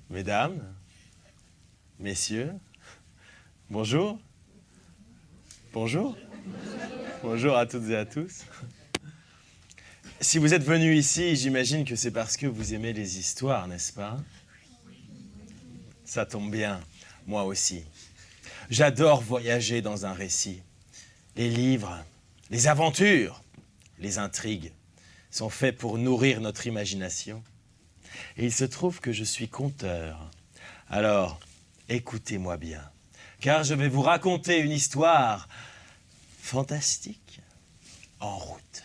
Mesdames, messieurs, bonjour. Bonjour. Bonjour à toutes et à tous. Si vous êtes venus ici, j'imagine que c'est parce que vous aimez les histoires, n'est-ce pas? Ça tombe bien, moi aussi. J'adore voyager dans un récit. Les livres, les aventures, les intrigues sont faits pour nourrir notre imagination. Et il se trouve que je suis conteur. Alors, écoutez-moi bien, car je vais vous raconter une histoire fantastique en route.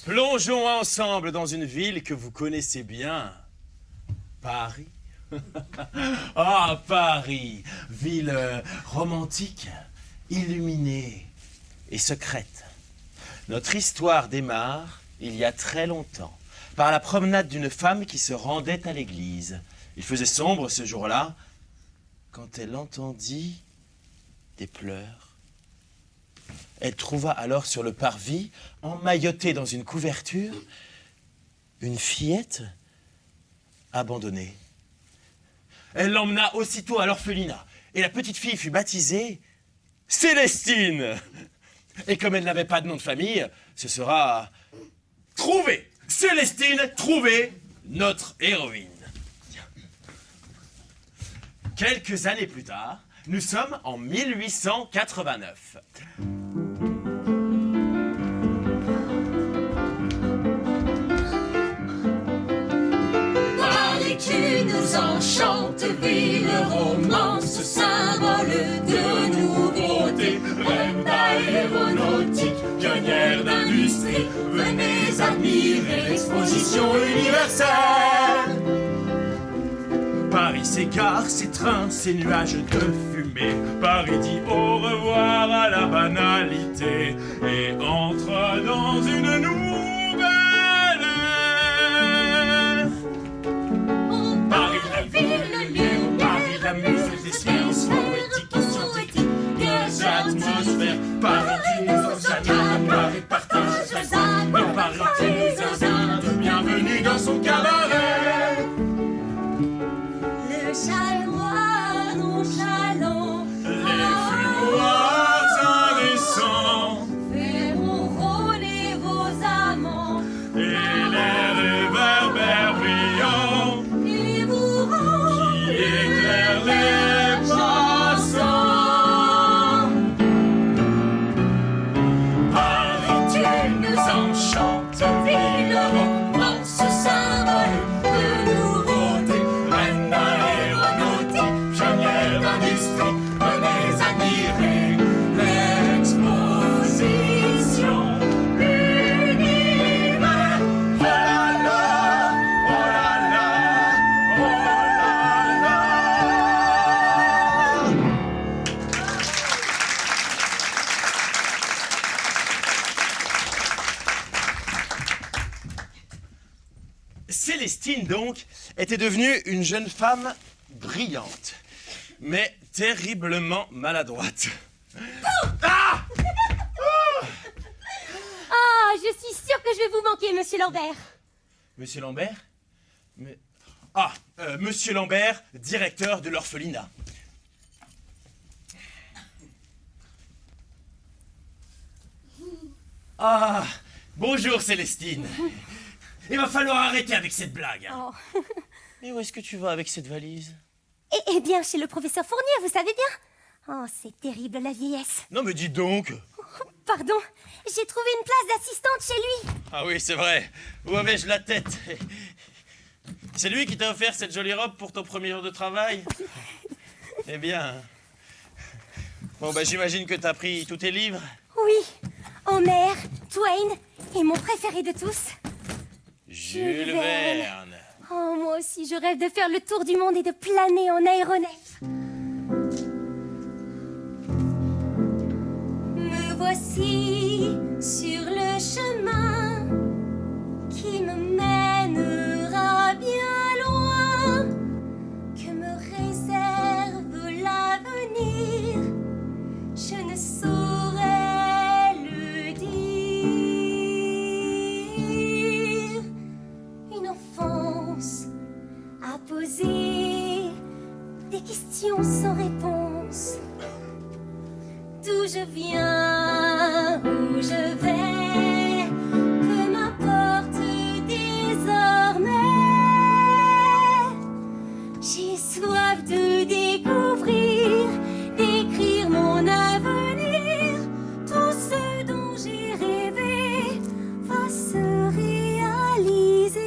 Plongeons ensemble dans une ville que vous connaissez bien, Paris. Ah, Paris, ville romantique, illuminée et secrète. Notre histoire démarre il y a très longtemps, par la promenade d'une femme qui se rendait à l'église. Il faisait sombre ce jour-là, quand elle entendit des pleurs. Elle trouva alors sur le parvis, emmaillotée dans une couverture, une fillette abandonnée. Elle l'emmena aussitôt à l'orphelinat, et la petite fille fut baptisée Célestine. Et comme elle n'avait pas de nom de famille, ce sera Trouvé. Célestine Trouvé, notre héroïne. Quelques années plus tard, nous sommes en 1889. Paris, tu nous enchantes, ville romance, symbole de nouveauté, reine d'aéronautique, pionnière d'industrie, venez admirer l'exposition universelle. Paris s'égare, ses trains, ses nuages de fumée. Paris dit au revoir à la banalité et entre dans une nouvelle ère. Paris, la ville, le lieu, Paris, la musique, des sciences poétiques et scientifiques, des atmosphères. Paris qui nous enchaîne, Paris partage sa zone. Paris qui nous invite, bienvenue dans son cabaret. le chalois nonchalant, Les fumoirs indécents feront rôler vos amants et les réverbères brillants et vous qui éclairent les passants. Paris, tu nous enchantes, ville romance, symbole de nouveauté, Reine aéronautique, pionnière d'industrie, venez admirer l'exposition univers. Oh là là, oh là là, oh là là. Célestine, donc, était devenue une jeune femme brillante, mais terriblement maladroite. Ah! Ah, je suis sûre que je vais vous manquer, monsieur Lambert. Monsieur Lambert? Monsieur Lambert, directeur de l'orphelinat. Ah, bonjour Célestine. Il va falloir arrêter avec cette blague. Hein. Oh. Mais où est-ce que tu vas avec cette valise? Eh bien, chez le professeur Fournier, vous savez bien. Oh, c'est terrible, la vieillesse. Non mais dis donc. Pardon, j'ai trouvé une place d'assistante chez lui. Ah oui, c'est vrai. Où avais-je la tête? C'est lui qui t'a offert cette jolie robe pour ton premier jour de travail? Eh bien... Bon, bah j'imagine que t'as pris tous tes livres. Oui, Homer, Twain et mon préféré de tous. Jules Verne. Oh, moi aussi, je rêve de faire le tour du monde et de planer en aéronef. Me voici sur le chemin qui me mènera bien loin, que me réserve l'avenir, je ne saurais le dire. Une enfance questions sans réponse. D'où je viens, où je vais, peu m'importe désormais. J'ai soif de découvrir, d'écrire mon avenir. Tout ce dont j'ai rêvé va se réaliser.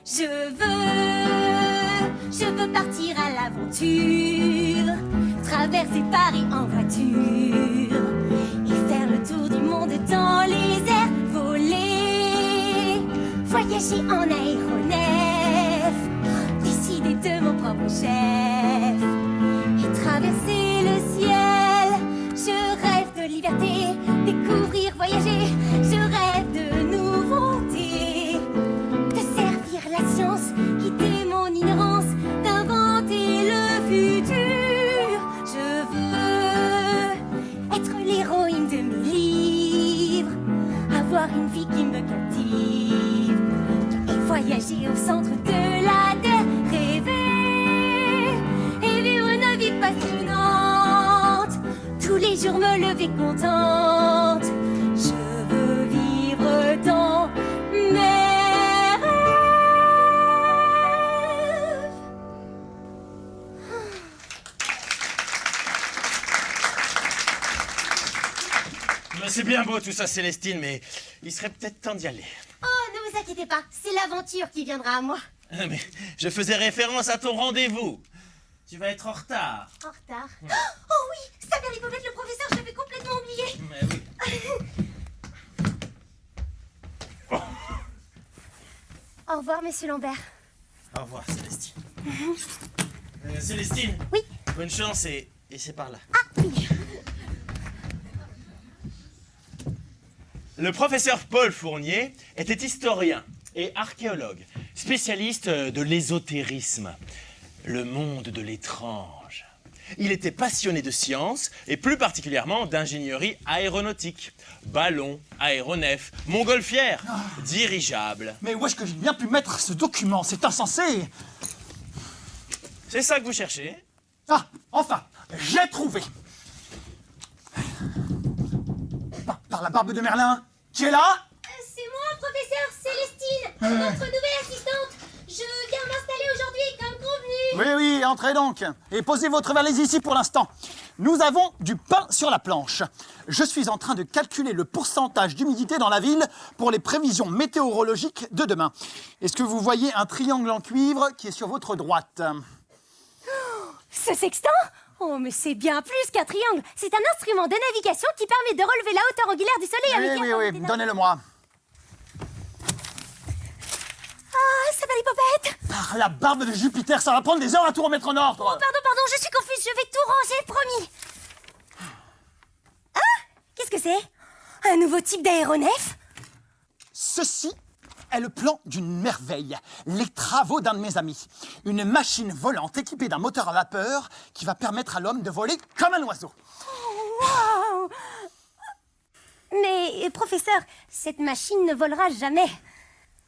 Je veux partir à l'aventure, traverser Paris en voiture et faire le tour du monde dans les airs, voler, voyager en aéronef, décider de mon propre chef et traverser le ciel. Je rêve de liberté, découvrir, voyager, je rêve de nouveautés, de servir la science, quitter mon ignorance, d'inventer le futur. Je veux être l'héroïne de mes livres, avoir une vie qui me captive et voyager au centre de la terre, rêver et vivre une vie passionnante, tous les jours me lever contente. Je veux vivre dans mes C'est bien beau tout ça, Célestine, mais il serait peut-être temps d'y aller. Oh, ne vous inquiétez pas, c'est l'aventure qui viendra à moi. Mais je faisais référence à ton rendez-vous. Tu vas être en retard. En retard. Oh oui, ça vient Poppet, le professeur, je l'avais complètement oublié. Mais oui. Au revoir, monsieur Lambert. Au revoir, Célestine. Célestine. Oui. Bonne chance et c'est par là. Ah oui. Le professeur Paul Fournier était historien et archéologue, spécialiste de l'ésotérisme, le monde de l'étrange. Il était passionné de science et plus particulièrement d'ingénierie aéronautique. Ballons, aéronefs, montgolfières, dirigeables. Mais où est-ce que j'ai bien pu mettre ce document? C'est insensé! C'est ça que vous cherchez? Ah, enfin, j'ai trouvé! Par la barbe de Merlin, qui est là? C'est moi, professeur Célestine, votre nouvelle assistante. Je viens m'installer aujourd'hui comme convenu. Oui, oui, entrez donc. Et posez votre valise ici pour l'instant. Nous avons du pain sur la planche. Je suis en train de calculer le pourcentage d'humidité dans la ville pour les prévisions météorologiques de demain. Est-ce que vous voyez un triangle en cuivre qui est sur votre droite? Ce sextant? Oh, mais c'est bien plus qu'un triangle. C'est un instrument de navigation qui permet de relever la hauteur angulaire du soleil avec Oui, un... oui, oui, donnez-le-moi. Ah, ça va les popettes. Par la barbe de Jupiter, ça va prendre des heures à tout remettre en ordre. Pardon, je suis confuse, je vais tout ranger, promis. Ah, qu'est-ce que c'est? Un nouveau type d'aéronef? Ceci est le plan d'une merveille, les travaux d'un de mes amis. Une machine volante équipée d'un moteur à vapeur qui va permettre à l'homme de voler comme un oiseau. Wow. Mais, professeur, cette machine ne volera jamais.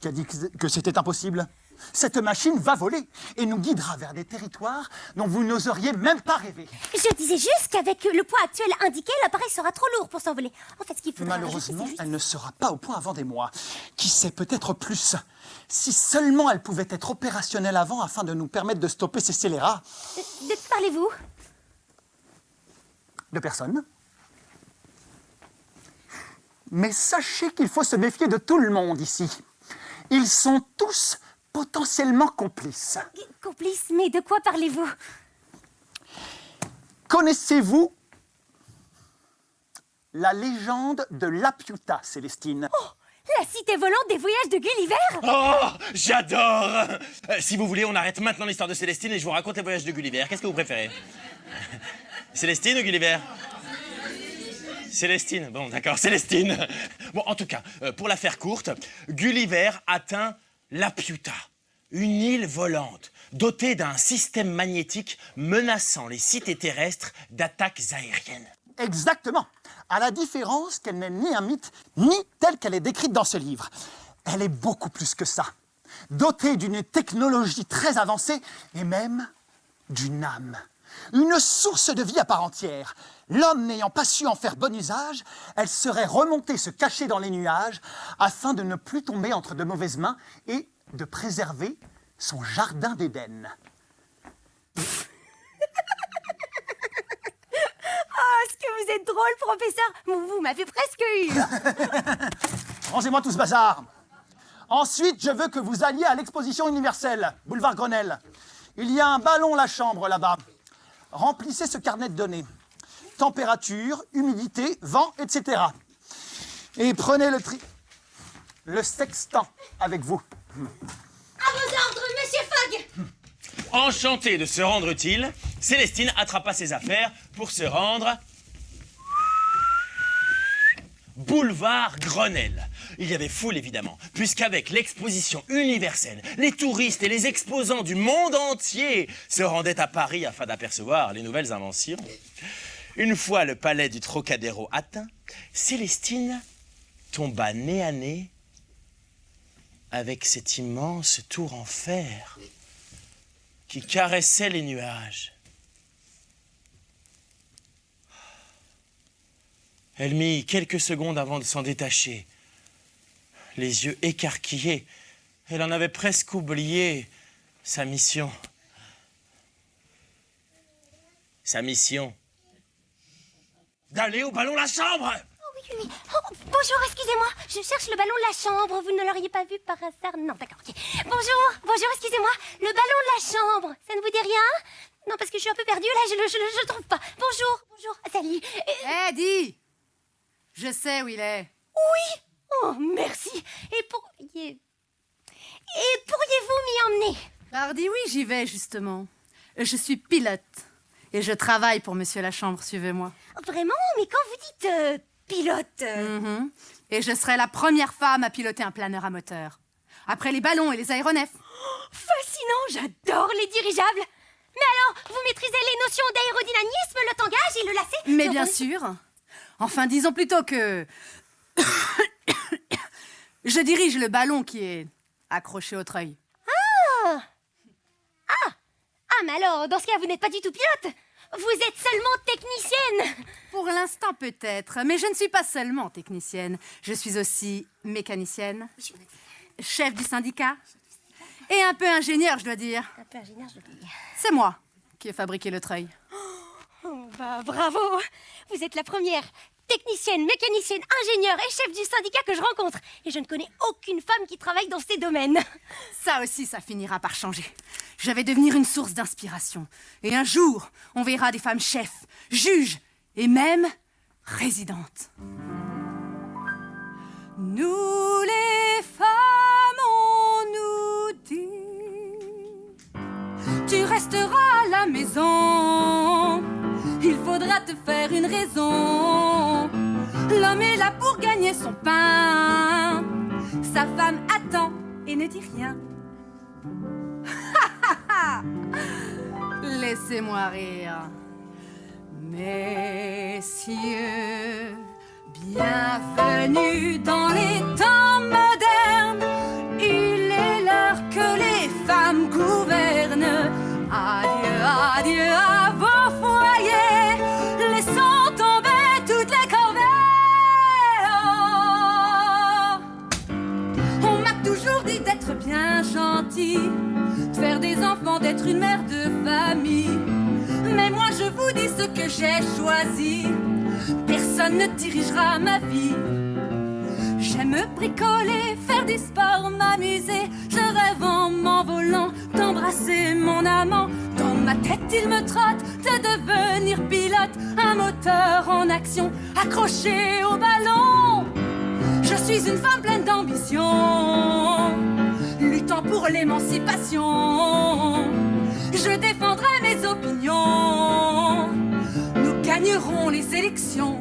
Qui a dit que c'était impossible? Cette machine va voler et nous guidera vers des territoires dont vous n'oseriez même pas rêver. Je disais juste qu'avec le poids actuel indiqué, l'appareil sera trop lourd pour s'envoler. En fait, ce qu'il faudra... Malheureusement, elle ne sera pas au point avant des mois. Qui sait, peut-être plus. Si seulement elle pouvait être opérationnelle avant afin de nous permettre de stopper ces scélérats. De qui parlez-vous? De personne. Mais sachez qu'il faut se méfier de tout le monde ici. Ils sont tous potentiellement complices. Complice, mais de quoi parlez-vous? Connaissez-vous la légende de Laputa, Célestine? Oh, la cité volante des voyages de Gulliver? Oh, j'adore! Si vous voulez, on arrête maintenant l'histoire de Célestine et je vous raconte les voyages de Gulliver. Qu'est-ce que vous préférez? Célestine ou Gulliver? Célestine, bon d'accord, Célestine. Bon, en tout cas, pour la faire courte, Gulliver atteint Laputa, une île volante dotée d'un système magnétique menaçant les cités terrestres d'attaques aériennes. Exactement. À la différence qu'elle n'est ni un mythe, ni telle qu'elle est décrite dans ce livre. Elle est beaucoup plus que ça. doté d'une technologie très avancée et même d'une âme. Une source de vie à part entière. L'homme n'ayant pas su en faire bon usage, elle serait remontée se cacher dans les nuages afin de ne plus tomber entre de mauvaises mains et de préserver son jardin d'Éden. Oh, est-ce que vous êtes drôle, professeur? Vous m'avez presque eu. Rangez-moi tout ce bazar. Ensuite, je veux que vous alliez à l'exposition universelle, boulevard Grenelle. Il y a un ballon la chambre là-bas. Remplissez ce carnet de données. Température, humidité, vent, etc. Et prenez le sextant avec vous. À vos ordres, monsieur Fogg. Enchanté de se rendre utile, Célestine attrapa ses affaires pour se rendre... Boulevard Grenelle. Il y avait foule évidemment, puisqu'avec l'exposition universelle, les touristes et les exposants du monde entier se rendaient à Paris afin d'apercevoir les nouvelles inventions. Une fois le palais du Trocadéro atteint, Célestine tomba nez à nez avec cette immense tour en fer qui caressait les nuages. Elle mit quelques secondes avant de s'en détacher. Les yeux écarquillés, elle en avait presque oublié sa mission. Sa mission d'aller au ballon la chambre. Oui. Oh, bonjour, excusez-moi. Je cherche le ballon de la chambre. Vous ne l'auriez pas vu par hasard? Non, d'accord, ok. Bonjour, excusez-moi. Le ballon de la chambre, ça ne vous dit rien? Non, parce que je suis un peu perdue, là, je le trouve pas. Bonjour, salut. Dis! Je sais où il est. Oui. Oh, merci. Et pourriez-vous m'y emmener? Pardi, oui, j'y vais, justement. Je suis pilote. Et je travaille pour Monsieur Lachambre, suivez-moi. Vraiment? Mais quand vous dites pilote... Et je serai la première femme à piloter un planeur à moteur. Après les ballons et les aéronefs. Fascinant, j'adore les dirigeables. Mais alors, vous maîtrisez les notions d'aérodynamisme, le tangage et le lacet? Mais bien sûr. Enfin, disons plutôt que... je dirige le ballon qui est accroché au treuil. Ah, mais alors, dans ce cas, vous n'êtes pas du tout pilote. Vous êtes seulement technicienne. Pour l'instant, peut-être. Mais je ne suis pas seulement technicienne. Je suis aussi mécanicienne, chef du syndicat et un peu ingénieur, je dois dire. Un peu ingénieur, je le dis. C'est moi qui ai fabriqué le treuil. Oh, bah, bravo. Vous êtes la première technicienne, mécanicienne, ingénieure et chef du syndicat que je rencontre. Et je ne connais aucune femme qui travaille dans ces domaines. Ça aussi, ça finira par changer. Je vais devenir une source d'inspiration. Et un jour, on verra des femmes chefs, juges et même résidentes. Nous les femmes, on nous dit, tu resteras à la maison. Il faudra te faire une raison. L'homme est là pour gagner son pain. Sa femme attend et ne dit rien. Laissez-moi rire. Messieurs, bienvenue dans les temps modernes. Il est l'heure que les femmes gouvernent. Adieu, adieu à vos foyers, laissant tomber toutes les corvées. On m'a toujours dit d'être bien gentil, de faire des enfants, d'être une mère de famille. Mais moi je vous dis ce que j'ai choisi, personne ne dirigera ma vie. J'aime bricoler, faire du sport, m'amuser. Je rêve en m'envolant d'embrasser mon amant. Dans ma tête il me trotte de devenir pilote, un moteur en action accroché au ballon. Je suis une femme pleine d'ambition, luttant pour l'émancipation. Je défendrai mes opinions, nous gagnerons les élections.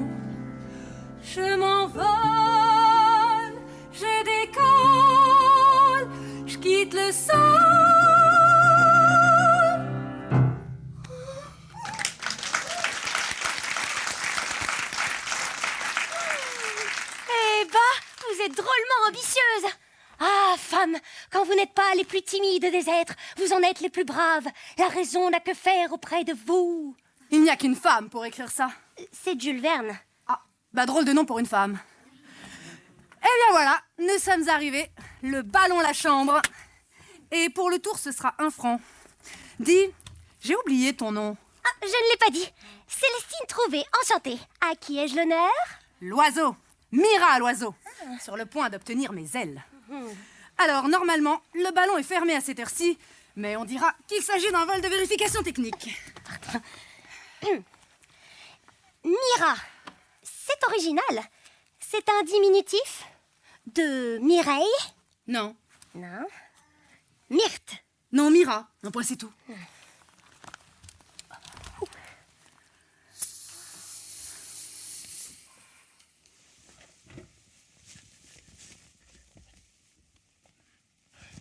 Je m'envole, je décolle, je quitte le sol. Eh bah, vous êtes drôlement ambitieuse. Ah, femmes, quand vous n'êtes pas les plus timides des êtres, vous en êtes les plus braves. La raison n'a que faire auprès de vous. Il n'y a qu'une femme pour écrire ça. C'est Jules Verne. Ah, bah drôle de nom pour une femme. Eh bien voilà, nous sommes arrivés. Le ballon la chambre. Et pour le tour, ce sera 1 franc. Dis, j'ai oublié ton nom. Ah, je ne l'ai pas dit. Célestine Trouvé, enchantée. À qui ai-je l'honneur? L'oiseau. Mira l'oiseau. Sur le point d'obtenir mes ailes. Alors, normalement, le ballon est fermé à cette heure-ci, mais on dira qu'il s'agit d'un vol de vérification technique. Mira. C'est original. C'est un diminutif de Mireille? Non. Non. Myrte. Non, Mira. Un point, c'est tout.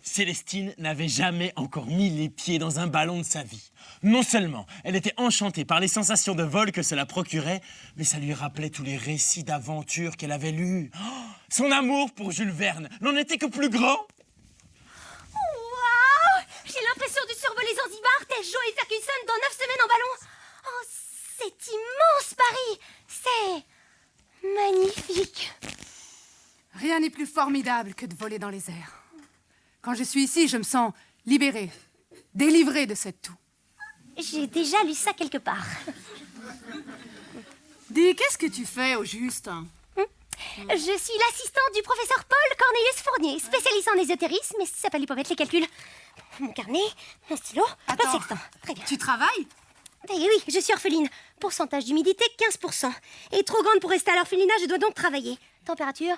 Célestine n'avait jamais encore mis les pieds dans un ballon de sa vie. Non seulement elle était enchantée par les sensations de vol que cela procurait, mais ça lui rappelait tous les récits d'aventures qu'elle avait lus. Oh, son amour pour Jules Verne n'en était que plus grand. Waouh! J'ai l'impression de survoler Zanzibar, tel Joe et Ferguson dans 9 semaines en ballon. Oh, c'est immense, Paris. C'est magnifique. Rien n'est plus formidable que de voler dans les airs. Quand je suis ici, je me sens libérée, délivrée de cette toux. J'ai déjà lu ça quelque part. Dis, qu'est-ce que tu fais au juste? Je suis l'assistante du professeur Paul Cornelius Fournier, spécialiste en ésotérisme, mais ça fallait pas mettre les calculs. Mon carnet, un stylo, un Attends. sextant. Très bien. Tu travailles? Eh oui, je suis orpheline. Pourcentage d'humidité, 15%. Et trop grande pour rester à l'orphelinat, je dois donc travailler. Température,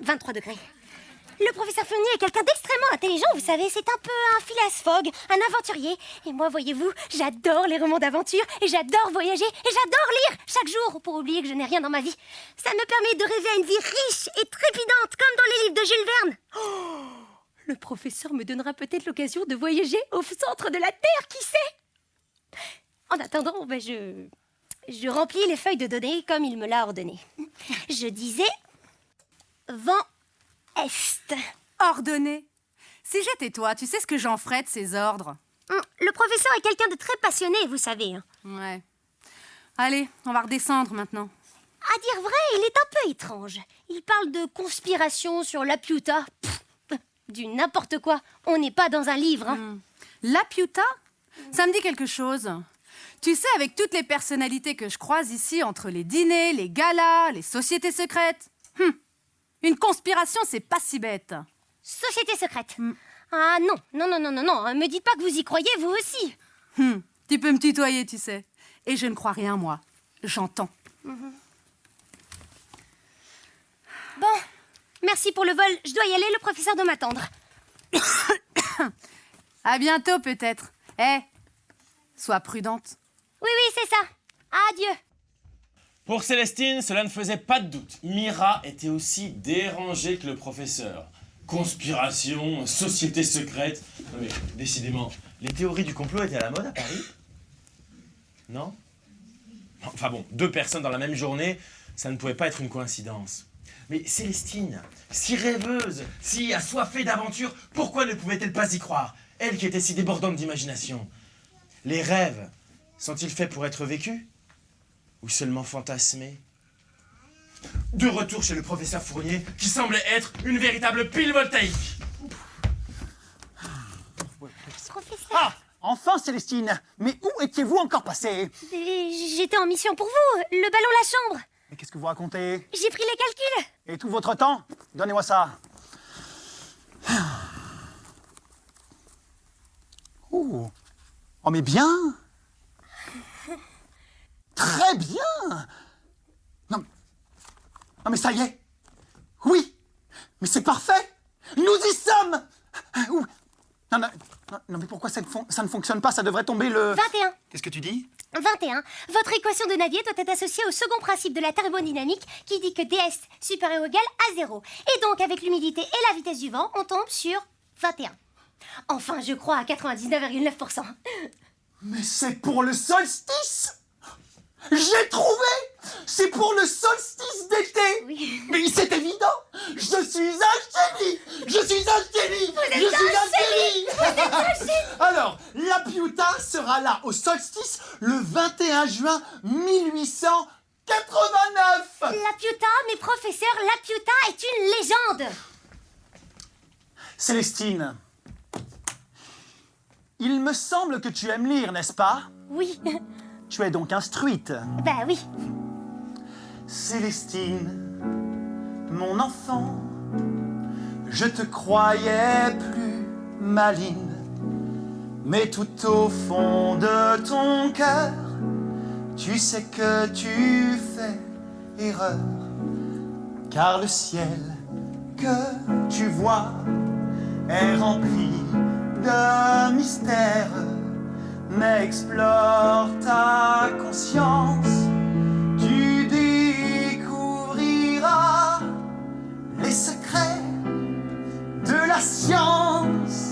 23 degrés. Le professeur Fournier est quelqu'un d'extrêmement intelligent, vous savez, c'est un peu un Phileas Fogg, un aventurier. Et moi, voyez-vous, j'adore les romans d'aventure, et j'adore voyager, et j'adore lire chaque jour, pour oublier que je n'ai rien dans ma vie. Ça me permet de rêver à une vie riche et trépidante, comme dans les livres de Jules Verne. Oh, le professeur me donnera peut-être l'occasion de voyager au centre de la Terre, qui sait? En attendant, je remplis les feuilles de données comme il me l'a ordonné. Je disais... vent est. Ordonné. Si j'étais toi, tu sais ce que j'en ferais de ces ordres? Le professeur est quelqu'un de très passionné, vous savez. Ouais. Allez, on va redescendre maintenant. À dire vrai, il est un peu étrange. Il parle de conspiration sur la Piuta. Du n'importe quoi. On n'est pas dans un livre. La Piuta? Ça me dit quelque chose. Tu sais, avec toutes les personnalités que je croise ici, entre les dîners, les galas, les sociétés secrètes... Une conspiration, c'est pas si bête. Société secrète. Ah non, me dites pas que vous y croyez, vous aussi. Tu peux me tutoyer, tu sais. Et je ne crois rien, moi. J'entends. Bon, merci pour le vol. Je dois y aller, le professeur doit m'attendre. À bientôt, peut-être. Sois prudente. Oui, c'est ça. Adieu. Pour Célestine, cela ne faisait pas de doute. Mira était aussi dérangée que le professeur. Conspiration, société secrète... Non mais, décidément, les théories du complot étaient à la mode à Paris? Non? Enfin bon, 2 personnes dans la même journée, ça ne pouvait pas être une coïncidence. Mais Célestine, si rêveuse, si assoiffée d'aventure, pourquoi ne pouvait-elle pas y croire? Elle qui était si débordante d'imagination. Les rêves, sont-ils faits pour être vécus? Ou seulement fantasmés? De retour chez le professeur Fournier, qui semblait être une véritable pile voltaïque. Professeur, Ah, enfin Célestine. Mais où étiez-vous encore passé? j'étais en mission pour vous. Le ballon la chambre. Mais qu'est-ce que vous racontez? J'ai pris les calculs. Et tout votre temps? Donnez-moi ça. Oh, mais bien. Très bien. Non, mais ça y est. Oui, mais c'est parfait. Nous y sommes. Ouh. Non, mais pourquoi ça ne fonctionne pas? Ça devrait tomber le... 21. Qu'est-ce que tu dis? 21. Votre équation de Navier doit être associée au second principe de la thermodynamique qui dit que ds supérieur ou égal à 0. Et donc, avec l'humidité et la vitesse du vent, on tombe sur 21. Enfin, je crois à 99,9%. Mais c'est pour le solstice. J'ai trouvé. C'est pour le solstice d'été. Oui. Mais c'est évident. Je suis un génie. Je suis un génie! Je suis un génie! Alors, la Piuta sera là au solstice le 21 juin 1889! La Piuta, mes professeurs, la Piuta est une légende. Célestine, il me semble que tu aimes lire, n'est-ce pas? Oui, Tu es donc instruite. bah oui. Célestine, mon enfant, je te croyais plus maligne, mais tout au fond de ton cœur, tu sais que tu fais erreur, car le ciel que tu vois est rempli de mystères, mais explore ta conscience, tu découvriras les secrets de la science.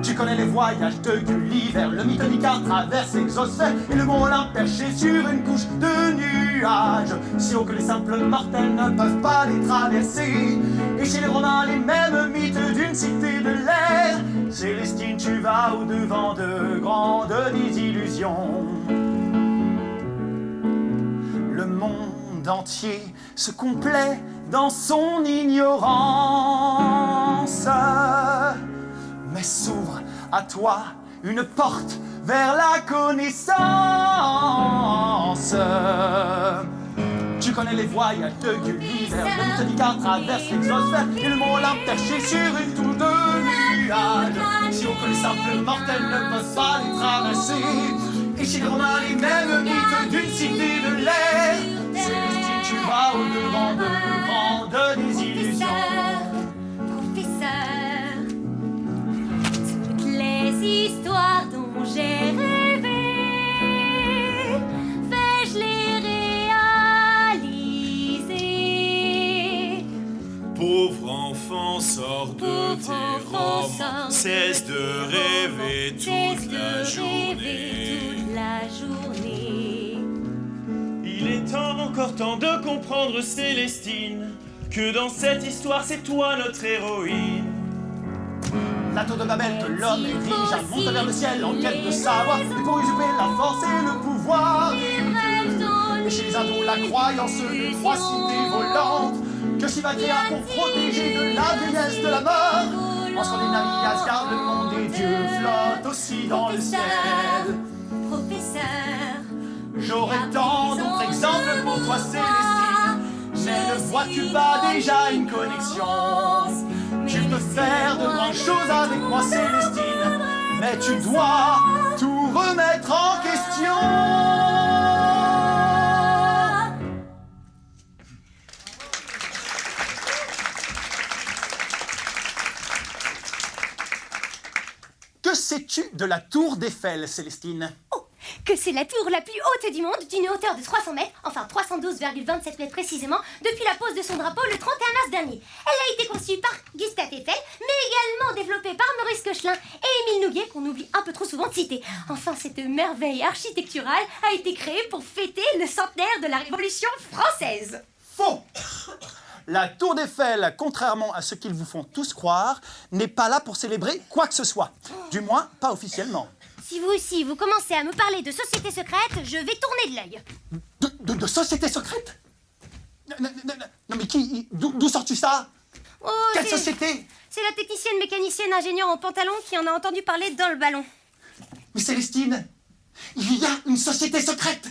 Tu connais les voyages de Gulliver, le mythe d'Icare traverse l'exosphère et le mont Olympe perché sur une couche de nuages, si haut que les simples mortels ne peuvent pas les traverser. Et chez les Romains, les mêmes mythes d'une cité de l'air. Célestine, tu vas au-devant de grandes désillusions. Le monde entier se complaît dans son ignorance, mais s'ouvre à toi une porte vers la connaissance. Tu connais les voyages de Gulliver, le mythe d'Icare traverse l'exosphère et le mont Olympe perché sur une tour de nuages, si haut que les simples mortels ne peuvent pas les traverser. Et chez les Romains, les mêmes mythes d'une cité de l'air. Célestine, tu vas au-devant de grandes désillusions. Professeur, toutes les histoires dont j'ai rêvé, vais-je les réaliser? Pauvre enfant, sors de Pauvre tes enfant, romans, sors de cesse de rêver Cesse toute de la rêver journée. toute la journée. Il est encore temps de comprendre, Célestine, que dans cette histoire, c'est toi notre héroïne. La tour de Babel que l'homme érige monte vers le ciel en quête de savoir, et pour usurper la force et le pouvoir des dieux. Et chez les hindous, la croyance de trois cités volantes que Shiva créa pour protéger de la vieillesse de la mort. En Scandinavie, Asgard, le monde des dieux flotte aussi dans le ciel. Professeur, J'aurais tant d'autres exemples pour toi, Célestine, mais ne vois-tu pas déjà une connexion? Tu peux faire de grandes choses avec moi, Célestine, mais tu dois tout remettre en question. Que sais-tu de la tour d'Eiffel, Célestine? Oh, que c'est la tour la plus haute du monde, d'une hauteur de 300 mètres, enfin 312,27 mètres précisément, depuis la pose de son drapeau le 31 mars dernier. Elle a été conçue par Gustave Eiffel, mais également développée par Maurice Koechlin et Émile Nouguet, qu'on oublie un peu trop souvent de citer. Enfin, cette merveille architecturale a été créée pour fêter le centenaire de la Révolution française. Faux! La tour d'Eiffel, contrairement à ce qu'ils vous font tous croire, n'est pas là pour célébrer quoi que ce soit. Du moins, pas officiellement. Si vous aussi, vous commencez à me parler de société secrète, je vais tourner de l'œil. De société secrète? Non mais qui? D'où sors-tu ça? Oh, Quelle c'est- société? C'est la technicienne mécanicienne ingénieure en pantalon qui en a entendu parler dans le ballon. Mais Célestine, il y a une société secrète!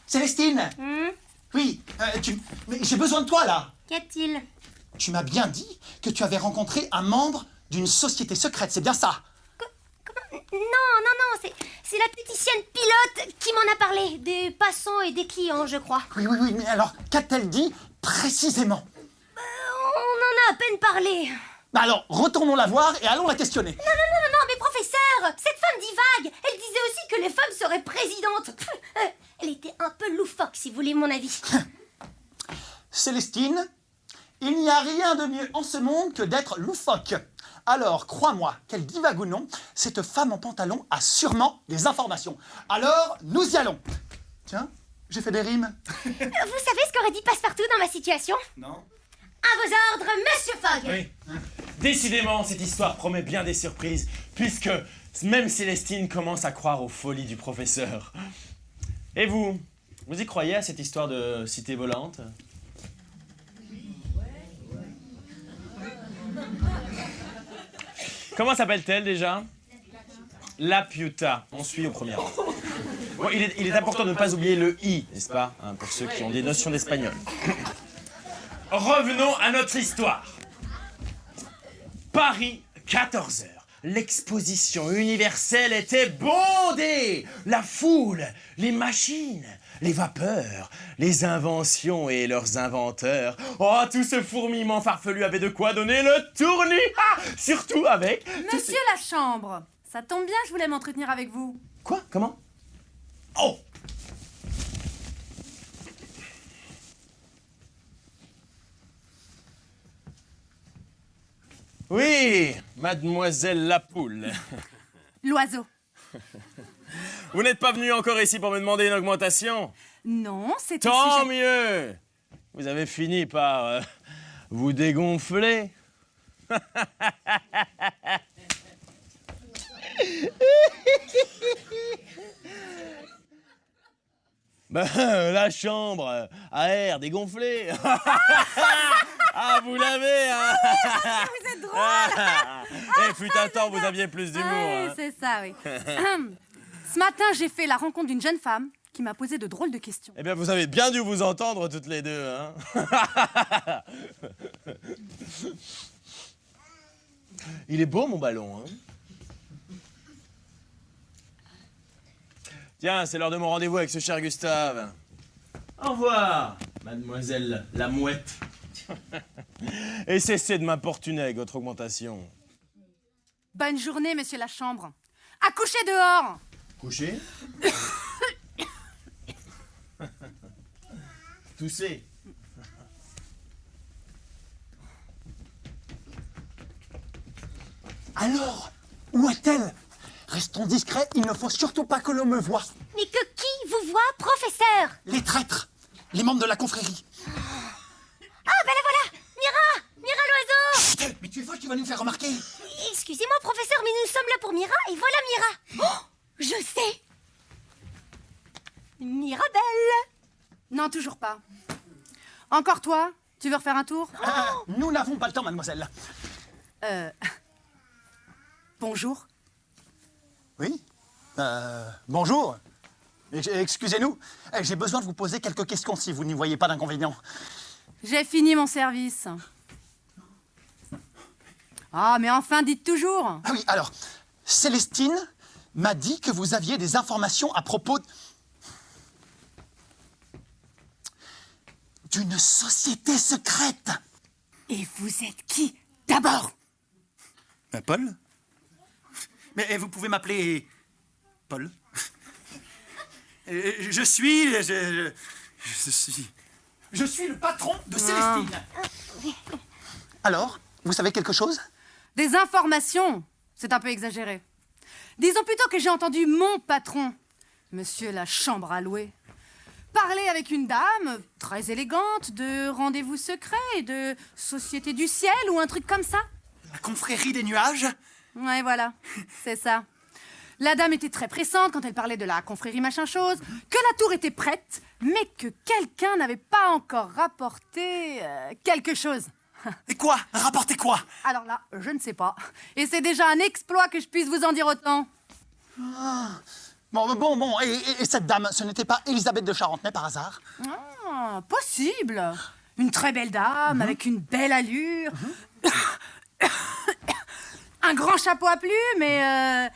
Célestine! Oui, mais j'ai besoin de toi là! Qu'y a-t-il? Tu m'as bien dit que tu avais rencontré un membre d'une société secrète, c'est bien ça? Non, c'est la technicienne pilote qui m'en a parlé. Des passants et des clients, je crois. Oui, mais alors, qu'a-t-elle dit précisément? On en a à peine parlé. Bah alors, retournons la voir et allons la questionner. Non, mais professeur, cette femme divague. Elle disait aussi que les femmes seraient présidentes. Elle était un peu loufoque, si vous voulez mon avis. Célestine, il n'y a rien de mieux en ce monde que d'être loufoque. Alors, crois-moi, qu'elle divague ou non, cette femme en pantalon a sûrement des informations. Alors, nous y allons. Tiens, j'ai fait des rimes. Vous savez ce qu'aurait dit Passepartout dans ma situation? Non. À vos ordres, Monsieur Fogg. Oui. Décidément, cette histoire promet bien des surprises, puisque même Célestine commence à croire aux folies du professeur. Et vous y croyez à cette histoire de cité volante? Comment s'appelle-t-elle déjà? La Piuta. On suit au premier rang. Bon, il est important de ne pas oublier le i, n'est-ce pas, hein, pour ceux qui ont des notions d'espagnol. Revenons à notre histoire. Paris, 14h. L'exposition universelle était bondée. La foule, les machines, les vapeurs, les inventions et leurs inventeurs. Oh, tout ce fourmillement farfelu avait de quoi donner le tournis. Ah, surtout avec... Monsieur la chambre, ça tombe bien, je voulais m'entretenir avec vous. Quoi? Comment? Oh! Oui, mademoiselle la poule. L'oiseau. Vous n'êtes pas venu encore ici pour me demander une augmentation? Non, c'est au Tant sujet... mieux! Vous avez fini par vous dégonfler. La chambre à air dégonflé. Ah, vous l'avez, hein? Vous êtes drôle. Fut un temps, vous aviez plus d'humour. Ouais, Hein. c'est ça, oui. Ce matin, j'ai fait la rencontre d'une jeune femme qui m'a posé de drôles de questions. Eh bien, vous avez bien dû vous entendre toutes les deux, hein? Il est beau, mon ballon, hein? Tiens, c'est l'heure de mon rendez-vous avec ce cher Gustave. Au revoir, mademoiselle la mouette. Et cessez de m'importuner avec votre augmentation. Bonne journée, monsieur la chambre. Accouchez dehors. Couché? Toussez. Alors, où est-elle? Restons discrets, il ne faut surtout pas que l'on me voie. Mais que qui vous voit, professeur? Les traîtres, les membres de la confrérie. Ah, ben la voilà! Mira l'oiseau! Chut, mais tu es folle, tu vas nous faire remarquer. Excusez-moi, professeur, mais nous sommes là pour Mira, et voilà Mira! Oh, je sais! Mirabelle! Non, toujours pas. Encore toi? Tu veux refaire un tour? Nous n'avons pas le temps, mademoiselle. Bonjour. Oui? Bonjour. Excusez-nous, j'ai besoin de vous poser quelques questions si vous n'y voyez pas d'inconvénient. J'ai fini mon service. Ah, mais enfin, dites toujours. Ah oui, alors, Célestine m'a dit que vous aviez des informations à propos d'une société secrète. Et vous êtes qui, d'abord? Paul? Mais vous pouvez m'appeler Paul. Je suis le patron de Célestine. Alors, vous savez quelque chose? Des informations. C'est un peu exagéré. Disons plutôt que j'ai entendu mon patron, monsieur la chambre à louer, parler avec une dame très élégante de rendez-vous secret et de société du ciel ou un truc comme ça. La confrérie des nuages? Ouais, voilà, c'est ça. La dame était très pressante quand elle parlait de la confrérie machin chose, que la tour était prête, mais que quelqu'un n'avait pas encore rapporté quelque chose. Et quoi? Rapportez quoi? Alors là, je ne sais pas. Et c'est déjà un exploit que je puisse vous en dire autant. Bon, et cette dame, ce n'était pas Élisabeth de Charentenay par hasard? Ah, possible. Une très belle dame, avec une belle allure. Un grand chapeau à plumes et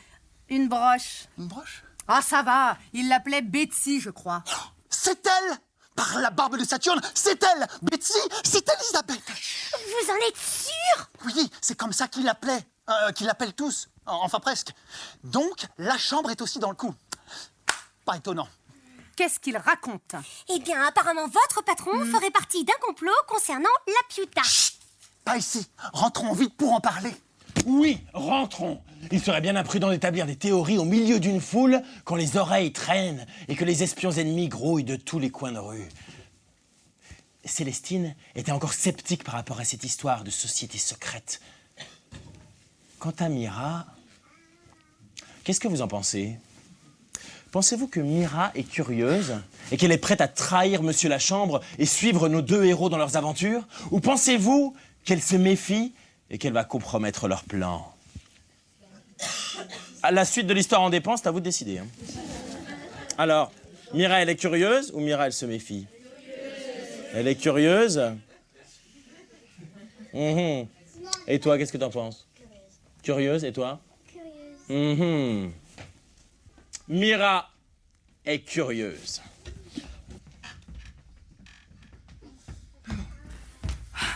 une broche. Une broche? Ah, ça va. Il l'appelait Betsy, je crois. C'est elle! Par la barbe de Saturne, c'est elle! Betsy, c'est Elisabeth! Vous en êtes sûr? Oui, c'est comme ça qu'il l'appelait. Qu'ils l'appellent tous. Enfin, presque. Donc, la chambre est aussi dans le coup. Pas étonnant. Qu'est-ce qu'il raconte? Eh bien, apparemment, votre patron ferait partie d'un complot concernant la Piuta. Pas ici. Rentrons vite pour en parler. Oui, rentrons. Il serait bien imprudent d'établir des théories au milieu d'une foule quand les oreilles traînent et que les espions ennemis grouillent de tous les coins de rue. Célestine était encore sceptique par rapport à cette histoire de société secrète. Quant à Mira, qu'est-ce que vous en pensez? Pensez-vous que Mira est curieuse et qu'elle est prête à trahir Monsieur Lachambre et suivre nos deux héros dans leurs aventures? Ou pensez-vous qu'elle se méfie et qu'elle va compromettre leurs plans? À la suite de l'histoire en dépend, c'est à vous de décider. Hein. Alors, Mira, elle est curieuse ou Mira, elle se méfie? Elle est curieuse. Mhm. Et toi, qu'est-ce que t'en penses? Curieuse, et toi? Curieuse. Mira est curieuse.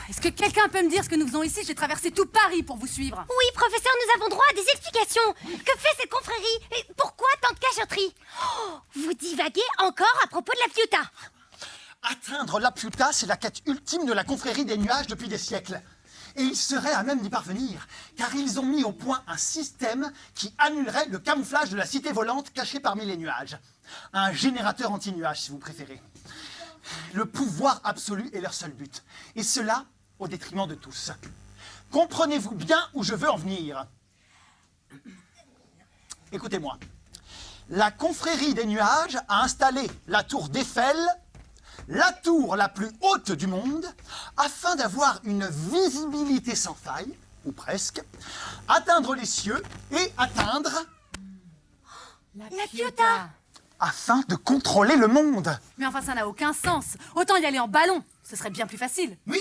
Est-ce que quelqu'un peut me dire ce que nous faisons ici? J'ai traversé tout Paris pour vous suivre. Oui, professeur, nous avons droit à des explications. Que fait cette confrérie? Et pourquoi tant de cachotterie? Oh, vous divaguez encore à propos de la Piuta. Atteindre la Piuta, c'est la quête ultime de la confrérie des nuages depuis des siècles. Et ils seraient à même d'y parvenir, car ils ont mis au point un système qui annulerait le camouflage de la cité volante cachée parmi les nuages. Un générateur anti-nuages, si vous préférez. Le pouvoir absolu est leur seul but. Et cela au détriment de tous. Comprenez-vous bien où je veux en venir? Écoutez-moi. La confrérie des nuages a installé la tour d'Eiffel, la tour la plus haute du monde, afin d'avoir une visibilité sans faille, ou presque, atteindre les cieux et atteindre... La Piuta. afin de contrôler le monde. Mais enfin, ça n'a aucun sens. Autant y aller en ballon. Ce serait bien plus facile. Oui,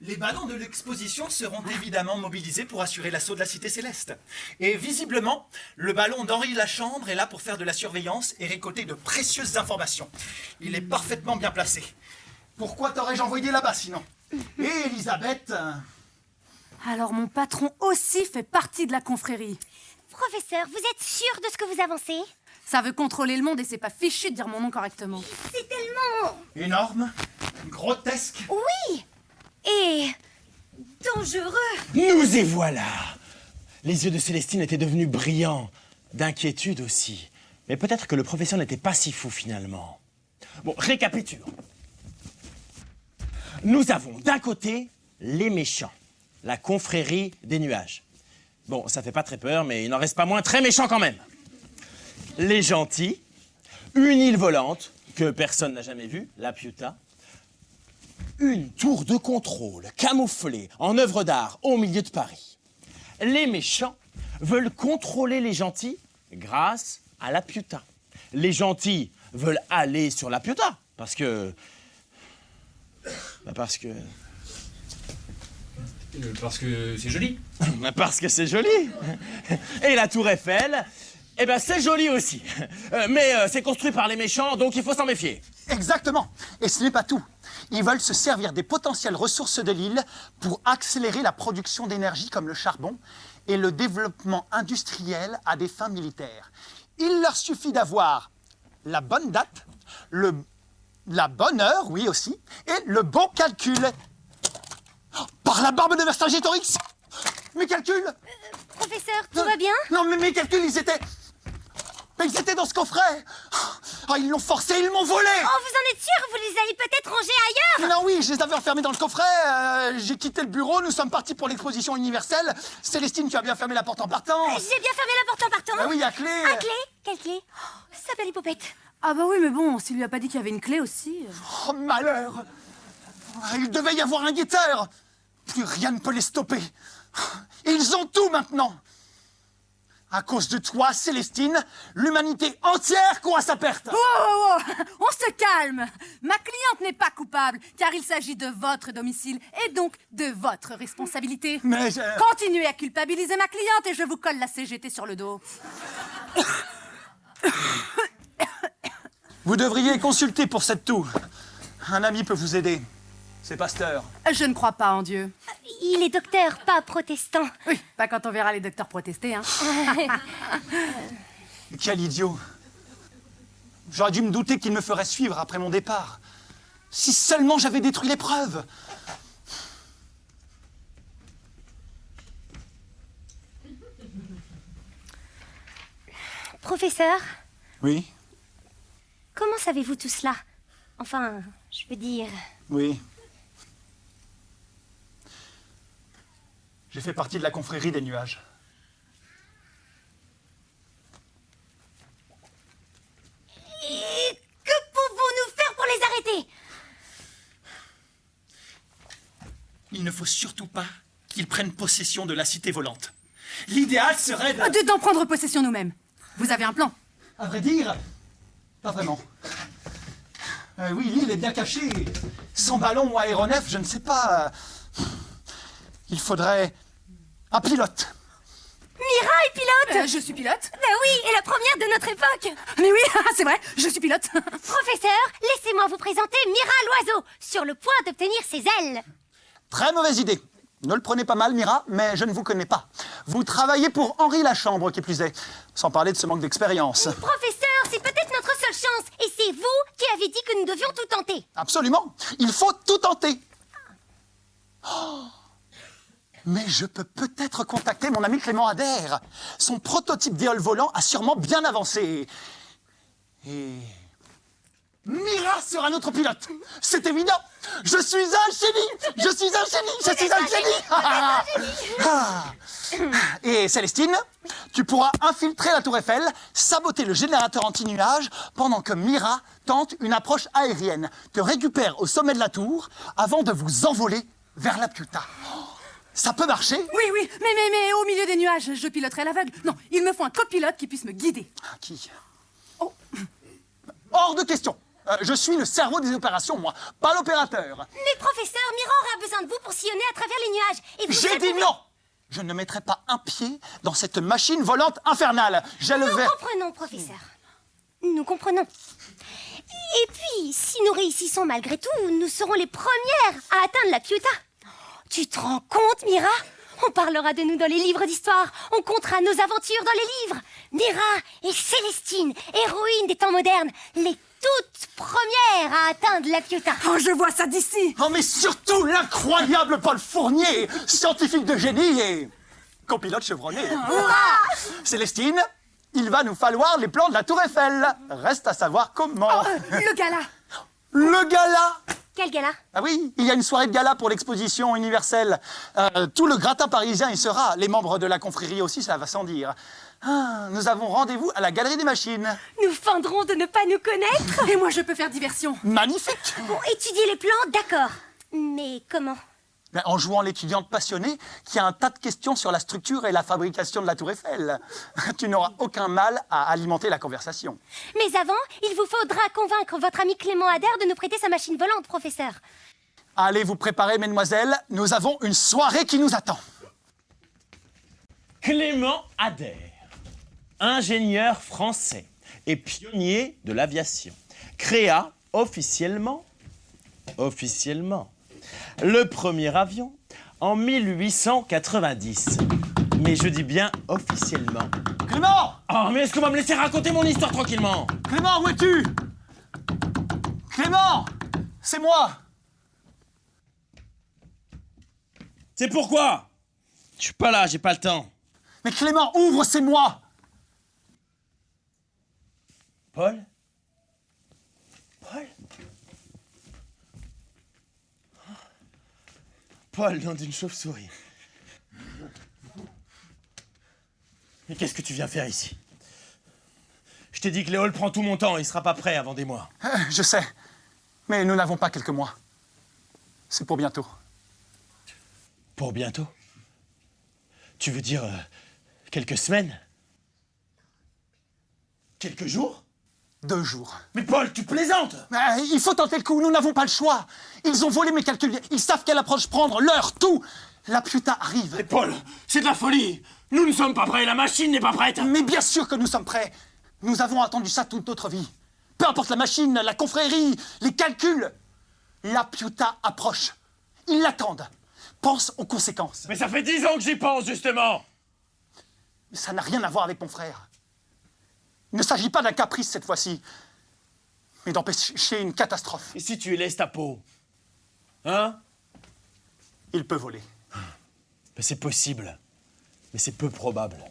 les ballons de l'exposition seront évidemment mobilisés pour assurer l'assaut de la Cité Céleste. Et visiblement, le ballon d'Henri Lachambre est là pour faire de la surveillance et récolter de précieuses informations. Il est parfaitement bien placé. Pourquoi t'aurais-je envoyé là-bas sinon? Et Elisabeth... Alors mon patron aussi fait partie de la confrérie. Professeur, vous êtes sûr de ce que vous avancez? Ça veut contrôler le monde et c'est pas fichu de dire mon nom correctement. C'est tellement... énorme, grotesque... Oui! Et... dangereux. Nous y voilà! Les yeux de Célestine étaient devenus brillants, d'inquiétude aussi. Mais peut-être que le professeur n'était pas si fou finalement. Bon, récapitulons. Nous avons d'un côté les méchants, la confrérie des nuages. Bon, ça fait pas très peur, mais il n'en reste pas moins très méchant quand même. Les gentils, une île volante que personne n'a jamais vue, la Piuta, une tour de contrôle camouflée en œuvre d'art au milieu de Paris. Les méchants veulent contrôler les gentils grâce à la Piuta. Les gentils veulent aller sur la Piuta parce que... Parce que c'est joli. Parce que c'est joli. Et la tour Eiffel, eh ben c'est joli aussi. Mais c'est construit par les méchants, donc il faut s'en méfier. Exactement. Et ce n'est pas tout. Ils veulent se servir des potentielles ressources de l'île pour accélérer la production d'énergie comme le charbon et le développement industriel à des fins militaires. Il leur suffit d'avoir la bonne date, la bonne heure, oui aussi, et le bon calcul. Oh, par la barbe de Vercingétorix! Mes calculs! Professeur, tout va bien? Non, mais mes calculs, ils étaient dans ce coffret! Oh, ils l'ont forcé, ils m'ont volé! Oh, vous en êtes sûr? Vous les avez peut-être rangés ailleurs? Non, oui, je les avais enfermés dans le coffret. J'ai quitté le bureau, nous sommes partis pour l'exposition universelle. Célestine, tu as bien fermé la porte en partant. J'ai bien fermé la porte en partant. Ah oui, à clé. À clé? Quelle clé? Oh, sa belle hippopète. Ah bah oui, mais bon, s'il lui a pas dit qu'il y avait une clé aussi... Oh, malheur! Il devait y avoir un guetteur. Plus rien ne peut les stopper. Ils ont tout maintenant. À cause de toi, Célestine, l'humanité entière court à sa perte. Oh, on se calme. Ma cliente n'est pas coupable, car il s'agit de votre domicile et donc de votre responsabilité. Mais Continuez à culpabiliser ma cliente et je vous colle la CGT sur le dos. vous devriez consulter pour cette toux. Un ami peut vous aider. C'est Pasteur. Je ne crois pas en Dieu. Il est docteur, pas protestant. Oui, pas quand on verra les docteurs protester, hein. Quel idiot. J'aurais dû me douter qu'il me ferait suivre après mon départ. Si seulement j'avais détruit les preuves. Professeur, Oui, comment savez-vous tout cela? Enfin, je veux dire... oui. J'ai fait partie de la confrérie des nuages. Et que pouvons-nous faire pour les arrêter? Il ne faut surtout pas qu'ils prennent possession de la cité volante. L'idéal serait de... D'en prendre possession nous-mêmes. Vous avez un plan? À vrai dire, pas vraiment. Oui, l'île est bien cachée. Sans ballon ou aéronef, je ne sais pas. Il faudrait un pilote. Mira est pilote. Je suis pilote. Ben oui, et la première de notre époque. Mais oui, c'est vrai, je suis pilote. Professeur, laissez-moi vous présenter Mira l'oiseau, sur le point d'obtenir ses ailes. Très mauvaise idée. Ne le prenez pas mal, Mira, mais je ne vous connais pas. Vous travaillez pour Henri Lachambre, qui plus est. Sans parler de ce manque d'expérience. Professeur, c'est peut-être notre seule chance, et c'est vous qui avez dit que nous devions tout tenter. Absolument. Il faut tout tenter. Oh. Mais je peux peut-être contacter mon ami Clément Adair. Son prototype d'éole volant a sûrement bien avancé. Et... Mira sera notre pilote. C'est évident. Je suis un génie. Je suis un génie. Je suis un génie. Ah. Et Célestine, tu pourras infiltrer la tour Eiffel, saboter le générateur anti-nuage pendant que Mira tente une approche aérienne, te récupère au sommet de la tour avant de vous envoler vers la Piuta. Ça peut marcher? Oui, mais au milieu des nuages, je piloterai à l'aveugle. Non, il me faut un copilote qui puisse me guider. Qui? Oh. Hors de question. Je suis le cerveau des opérations, moi, pas l'opérateur. Mais professeur, Mira aura besoin de vous pour sillonner à travers les nuages. Et vous J'ai dit non. Je ne mettrai pas un pied dans cette machine volante infernale. J'ai le Nous verre. comprenons, professeur. Nous comprenons. Et puis, si nous réussissons malgré tout, nous serons les premières à atteindre la Piuta. Tu te rends compte, Mira? On parlera de nous dans les livres d'histoire. On comptera nos aventures dans les livres. Mira et Célestine, héroïnes des temps modernes, les toutes premières à atteindre la Piuta. Oh, je vois ça d'ici. Oh, mais surtout l'incroyable Paul Fournier, scientifique de génie et copilote chevronné. Célestine, il va nous falloir les plans de la tour Eiffel. Reste à savoir comment. Le gala. Le gala. Quel gala? Ah oui, il y a une soirée de gala pour l'exposition universelle. Tout le gratin parisien y sera. Les membres de la confrérie aussi, ça va sans dire. Ah, nous avons rendez-vous à la Galerie des Machines. Nous feindrons de ne pas nous connaître. Et moi, je peux faire diversion. Magnifique. Bon, étudier les plans, d'accord. Mais comment? Ben, en jouant l'étudiante passionnée qui a un tas de questions sur la structure et la fabrication de la tour Eiffel. Tu n'auras aucun mal à alimenter la conversation. Mais avant, il vous faudra convaincre votre ami Clément Adair de nous prêter sa machine volante, professeur. Allez vous préparer, mesdemoiselles. Nous avons une soirée qui nous attend. Clément Adair, ingénieur français et pionnier de l'aviation, créa officiellement, le premier avion en 1890. Mais je dis bien officiellement. Clément! Oh, mais est-ce qu'on va me laisser raconter mon histoire tranquillement? Clément, où es-tu? Clément! C'est moi! C'est pourquoi? Je suis pas là, j'ai pas le temps. Mais Clément, ouvre, c'est moi! Paul? Paul? Paul, nom d'une chauve-souris. Mais qu'est-ce que tu viens faire ici? Je t'ai dit que Léol prend tout mon temps, il sera pas prêt avant des mois. Je sais, mais nous n'avons pas quelques mois. C'est pour bientôt. Pour bientôt? Tu veux dire quelques semaines? Quelques jours? 2 jours. Mais Paul, tu plaisantes! Il faut tenter le coup, nous n'avons pas le choix. Ils ont volé mes calculs, ils savent quelle approche prendre, l'heure, tout. La Piuta arrive. Mais Paul, c'est de la folie! Nous ne sommes pas prêts, la machine n'est pas prête! Mais bien sûr que nous sommes prêts. Nous avons attendu ça toute notre vie. Peu importe la machine, la confrérie, les calculs. La Piuta approche. Ils l'attendent. Pense aux conséquences. Mais ça fait 10 ans que j'y pense, justement! Mais ça n'a rien à voir avec mon frère. Il ne s'agit pas d'un caprice cette fois-ci, mais d'empêcher une catastrophe. Et si tu laisses ta peau? Hein? Il peut voler. Ben, c'est possible, mais c'est peu probable.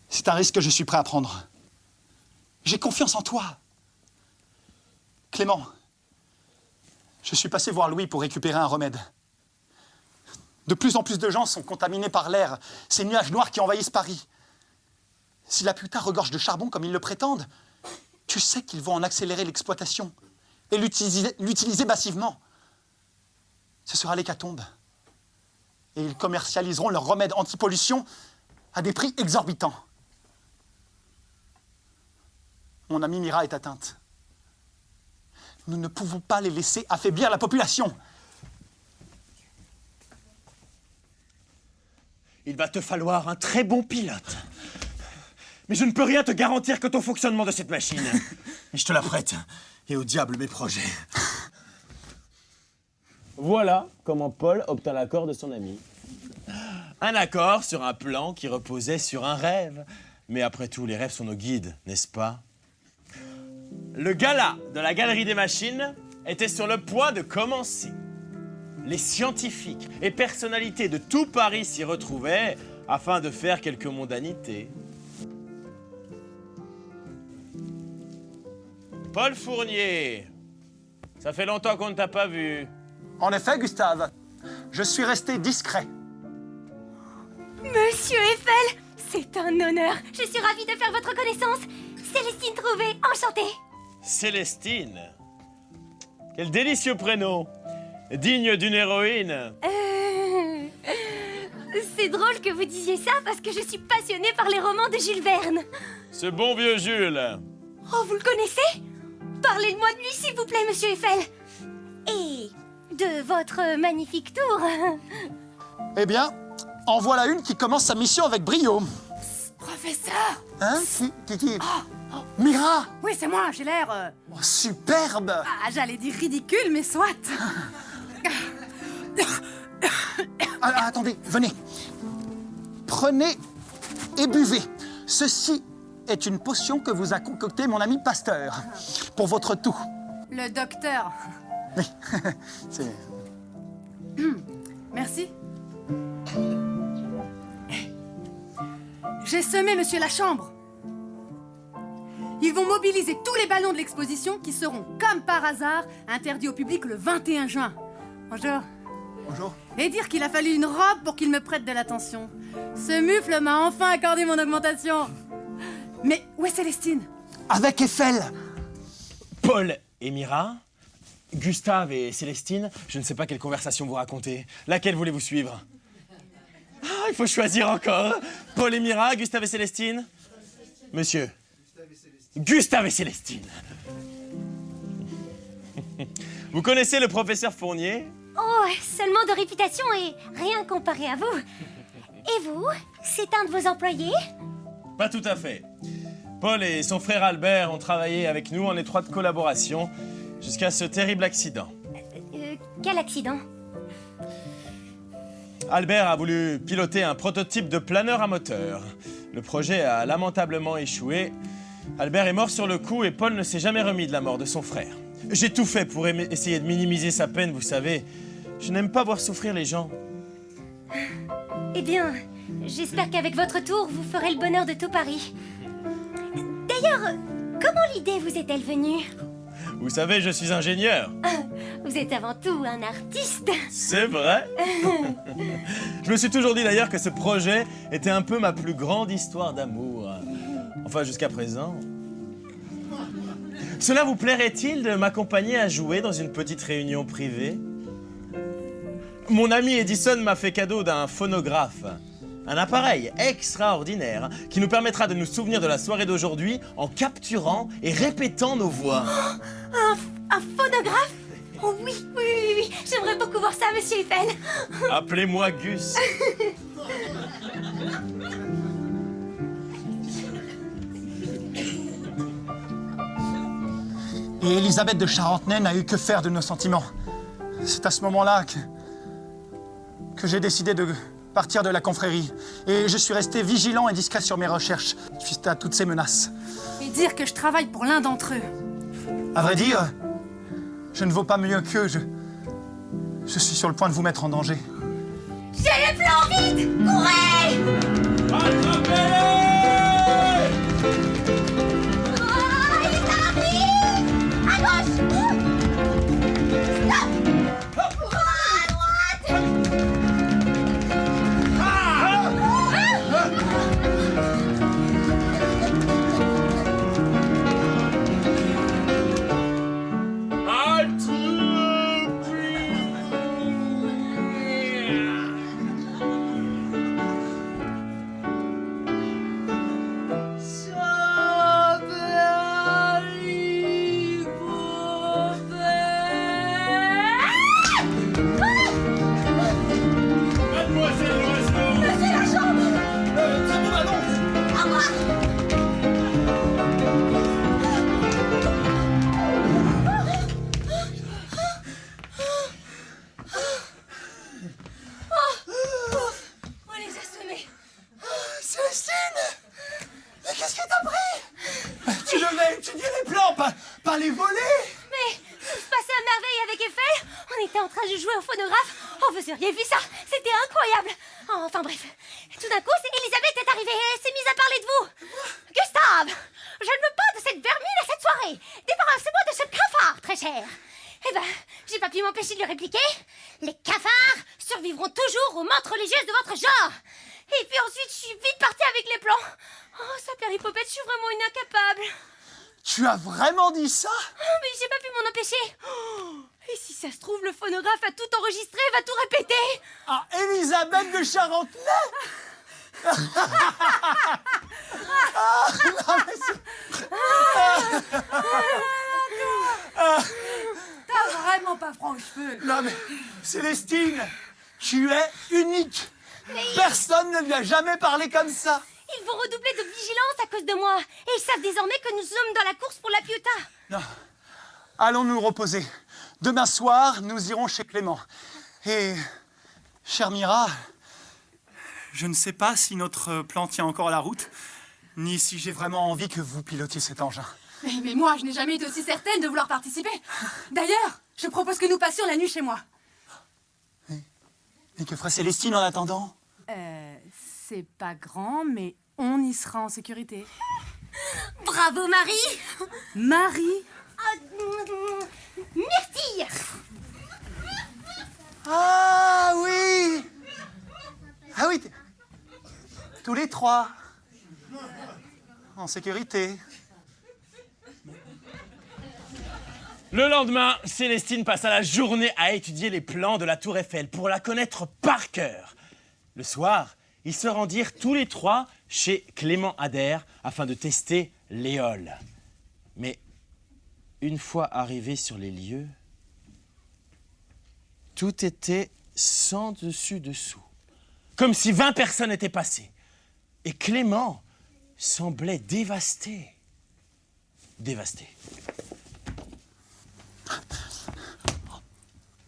C'est un risque que je suis prêt à prendre. J'ai confiance en toi. Clément, je suis passé voir Louis pour récupérer un remède. De plus en plus de gens sont contaminés par l'air, ces nuages noirs qui envahissent Paris. Si la putain regorge de charbon comme ils le prétendent, tu sais qu'ils vont en accélérer l'exploitation et l'utiliser massivement. Ce sera l'hécatombe. Et ils commercialiseront leurs remèdes anti-pollution à des prix exorbitants. Mon amie Mira est atteinte. Nous ne pouvons pas les laisser affaiblir la population. Il va te falloir un très bon pilote. Mais je ne peux rien te garantir quant au fonctionnement de cette machine. Et je te la prête. Et au diable mes projets. Voilà comment Paul obtint l'accord de son ami. Un accord sur un plan qui reposait sur un rêve. Mais après tout, les rêves sont nos guides, n'est-ce pas? Le gala de la Galerie des Machines était sur le point de commencer. Les scientifiques et personnalités de tout Paris s'y retrouvaient afin de faire quelques mondanités. Paul Fournier, ça fait longtemps qu'on ne t'a pas vu. En effet, Gustave, je suis resté discret. Monsieur Eiffel, c'est un honneur. Je suis ravie de faire votre connaissance. Célestine Trouvé, enchantée. Célestine. Quel délicieux prénom. Digne d'une héroïne. C'est drôle que vous disiez ça parce que je suis passionnée par les romans de Jules Verne. Ce bon vieux Jules. Oh, vous le connaissez? Parlez-moi de lui, s'il vous plaît, monsieur Eiffel. Et de votre magnifique tour. Eh bien, en voilà une qui commence sa mission avec brio. Professeur! Hein? Qui Mira! Oui, c'est moi, j'ai l'air... Oh, superbe! Ah, j'allais dire ridicule, mais soit. Attendez, venez. Prenez et buvez. Ceci est une potion que vous a concoctée mon ami Pasteur pour votre toux. Le docteur. Oui, c'est... Merci. J'ai semé monsieur Lachambre. Ils vont mobiliser tous les ballons de l'exposition qui seront, comme par hasard, interdits au public le 21 juin. Bonjour. Bonjour. Et dire qu'il a fallu une robe pour qu'il me prête de l'attention. Ce mufle m'a enfin accordé mon augmentation. Mais où est Célestine? Avec Eiffel. Paul et Mira, Gustave et Célestine, je ne sais pas quelle conversation vous racontez. Laquelle voulez-vous suivre? Ah, il faut choisir encore. Paul et Mira, Gustave et Célestine. Monsieur. Gustave et Célestine. Vous connaissez le professeur Fournier? Oh, seulement de réputation et rien comparé à vous. Et vous, c'est un de vos employés? Pas tout à fait. Paul et son frère Albert ont travaillé avec nous en étroite collaboration jusqu'à ce terrible accident. Quel accident? Albert a voulu piloter un prototype de planeur à moteur. Le projet a lamentablement échoué. Albert est mort sur le coup et Paul ne s'est jamais remis de la mort de son frère. J'ai tout fait pour essayer de minimiser sa peine, vous savez. Je n'aime pas voir souffrir les gens. Eh bien, j'espère qu'avec votre tour, vous ferez le bonheur de tout Paris. D'ailleurs, comment l'idée vous est-elle venue? Vous savez, je suis ingénieur. Vous êtes avant tout un artiste. C'est vrai. Je me suis toujours dit d'ailleurs que ce projet était un peu ma plus grande histoire d'amour. Enfin, jusqu'à présent. Cela vous plairait-il de m'accompagner à jouer dans une petite réunion privée? Mon ami Edison m'a fait cadeau d'un phonographe. Un appareil extraordinaire qui nous permettra de nous souvenir de la soirée d'aujourd'hui en capturant et répétant nos voix. Un phonographe? Oh oui, oui, oui, oui. J'aimerais beaucoup voir ça, monsieur Eiffel. Appelez-moi Gus. Et Elisabeth de Charentenay n'a eu que faire de nos sentiments. C'est à ce moment-là que j'ai décidé de partir de la confrérie. Et je suis resté vigilant et discret sur mes recherches, suite à toutes ces menaces. Et dire que je travaille pour l'un d'entre eux. À vrai dire, je ne vaux pas mieux qu'eux. Je suis sur le point de vous mettre en danger. J'ai le plan, vite! Courez! Attrapez-les! Oh, il est parapluie! À gauche! Stop! À droite! phonographe. Oh, vous auriez vu ça? C'était incroyable. Oh, enfin bref. Tout d'un coup, Elisabeth est arrivée et s'est mise à parler de vous. Gustave, je ne veux pas de cette vermine à cette soirée. Débarrassez-moi de ce cafard, très cher. Eh ben, j'ai pas pu m'empêcher de lui répliquer. Les cafards survivront toujours aux mantes religieuses de votre genre. Et puis ensuite, je suis vite partie avec les plans. Oh, ça, Péripopette, je suis vraiment une incapable. Tu as vraiment dit ça? Oh, mais j'ai pas pu m'en empêcher. Oh, et si ça se trouve, le phonographe a tout enregistré, va tout répéter. Ah, Elisabeth de Charentenay. T'as vraiment pas franc cheveux. Non mais, Célestine, tu es unique. Personne ne lui a jamais parlé comme ça. Ils vont redoubler de vigilance à cause de moi. Et ils savent désormais que nous sommes dans la course pour la Pietà. Non. Allons nous reposer. Demain soir, nous irons chez Clément. Et, chère Mira, je ne sais pas si notre plan tient encore la route, ni si j'ai vraiment envie que vous pilotiez cet engin. Mais moi, je n'ai jamais été aussi certaine de vouloir participer. D'ailleurs, je propose que nous passions la nuit chez moi. Et que ferait Célestine en attendant? C'est pas grand, mais on y sera en sécurité. Bravo, Marie. Marie? Myrtille. Ah oui! Ah oui! Tous les trois. En sécurité. Le lendemain, Célestine passa la journée à étudier les plans de la Tour Eiffel pour la connaître par cœur. Le soir, ils se rendirent tous les trois chez Clément Ader afin de tester l'éole. Mais une fois arrivés sur les lieux, tout était sans dessus-dessous, comme si 20 personnes étaient passées. Et Clément semblait dévasté. Dévasté.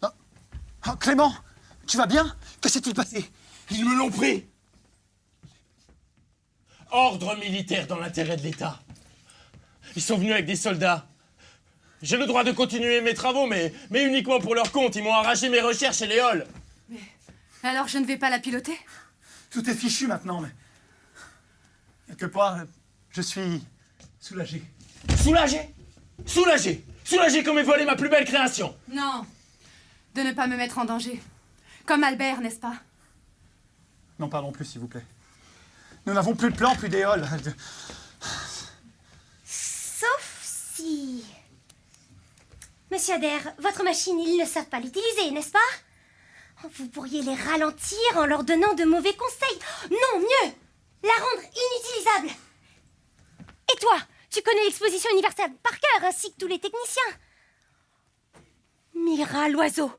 Oh, Clément, tu vas bien? Que s'est-il passé? Ils me l'ont pris. Ordre militaire dans l'intérêt de l'État. Ils sont venus avec des soldats. J'ai le droit de continuer mes travaux, mais uniquement pour leur compte. Ils m'ont arraché mes recherches et l'éole. Alors je ne vais pas la piloter? Tout est fichu maintenant, mais... Quelque part, je suis soulagé. Soulagé? Soulagé? Soulagé qu'on m'ait volé ma plus belle création. Non, de ne pas me mettre en danger. Comme Albert, n'est-ce pas? N'en parlons plus, s'il vous plaît. Nous n'avons plus de plan, plus d'éole. Sauf si... Monsieur Adair, votre machine, ils ne savent pas l'utiliser, n'est-ce pas? Vous pourriez les ralentir en leur donnant de mauvais conseils. Non, mieux, la rendre inutilisable. Et toi, tu connais l'exposition universelle par cœur, ainsi que tous les techniciens. Mira l'oiseau,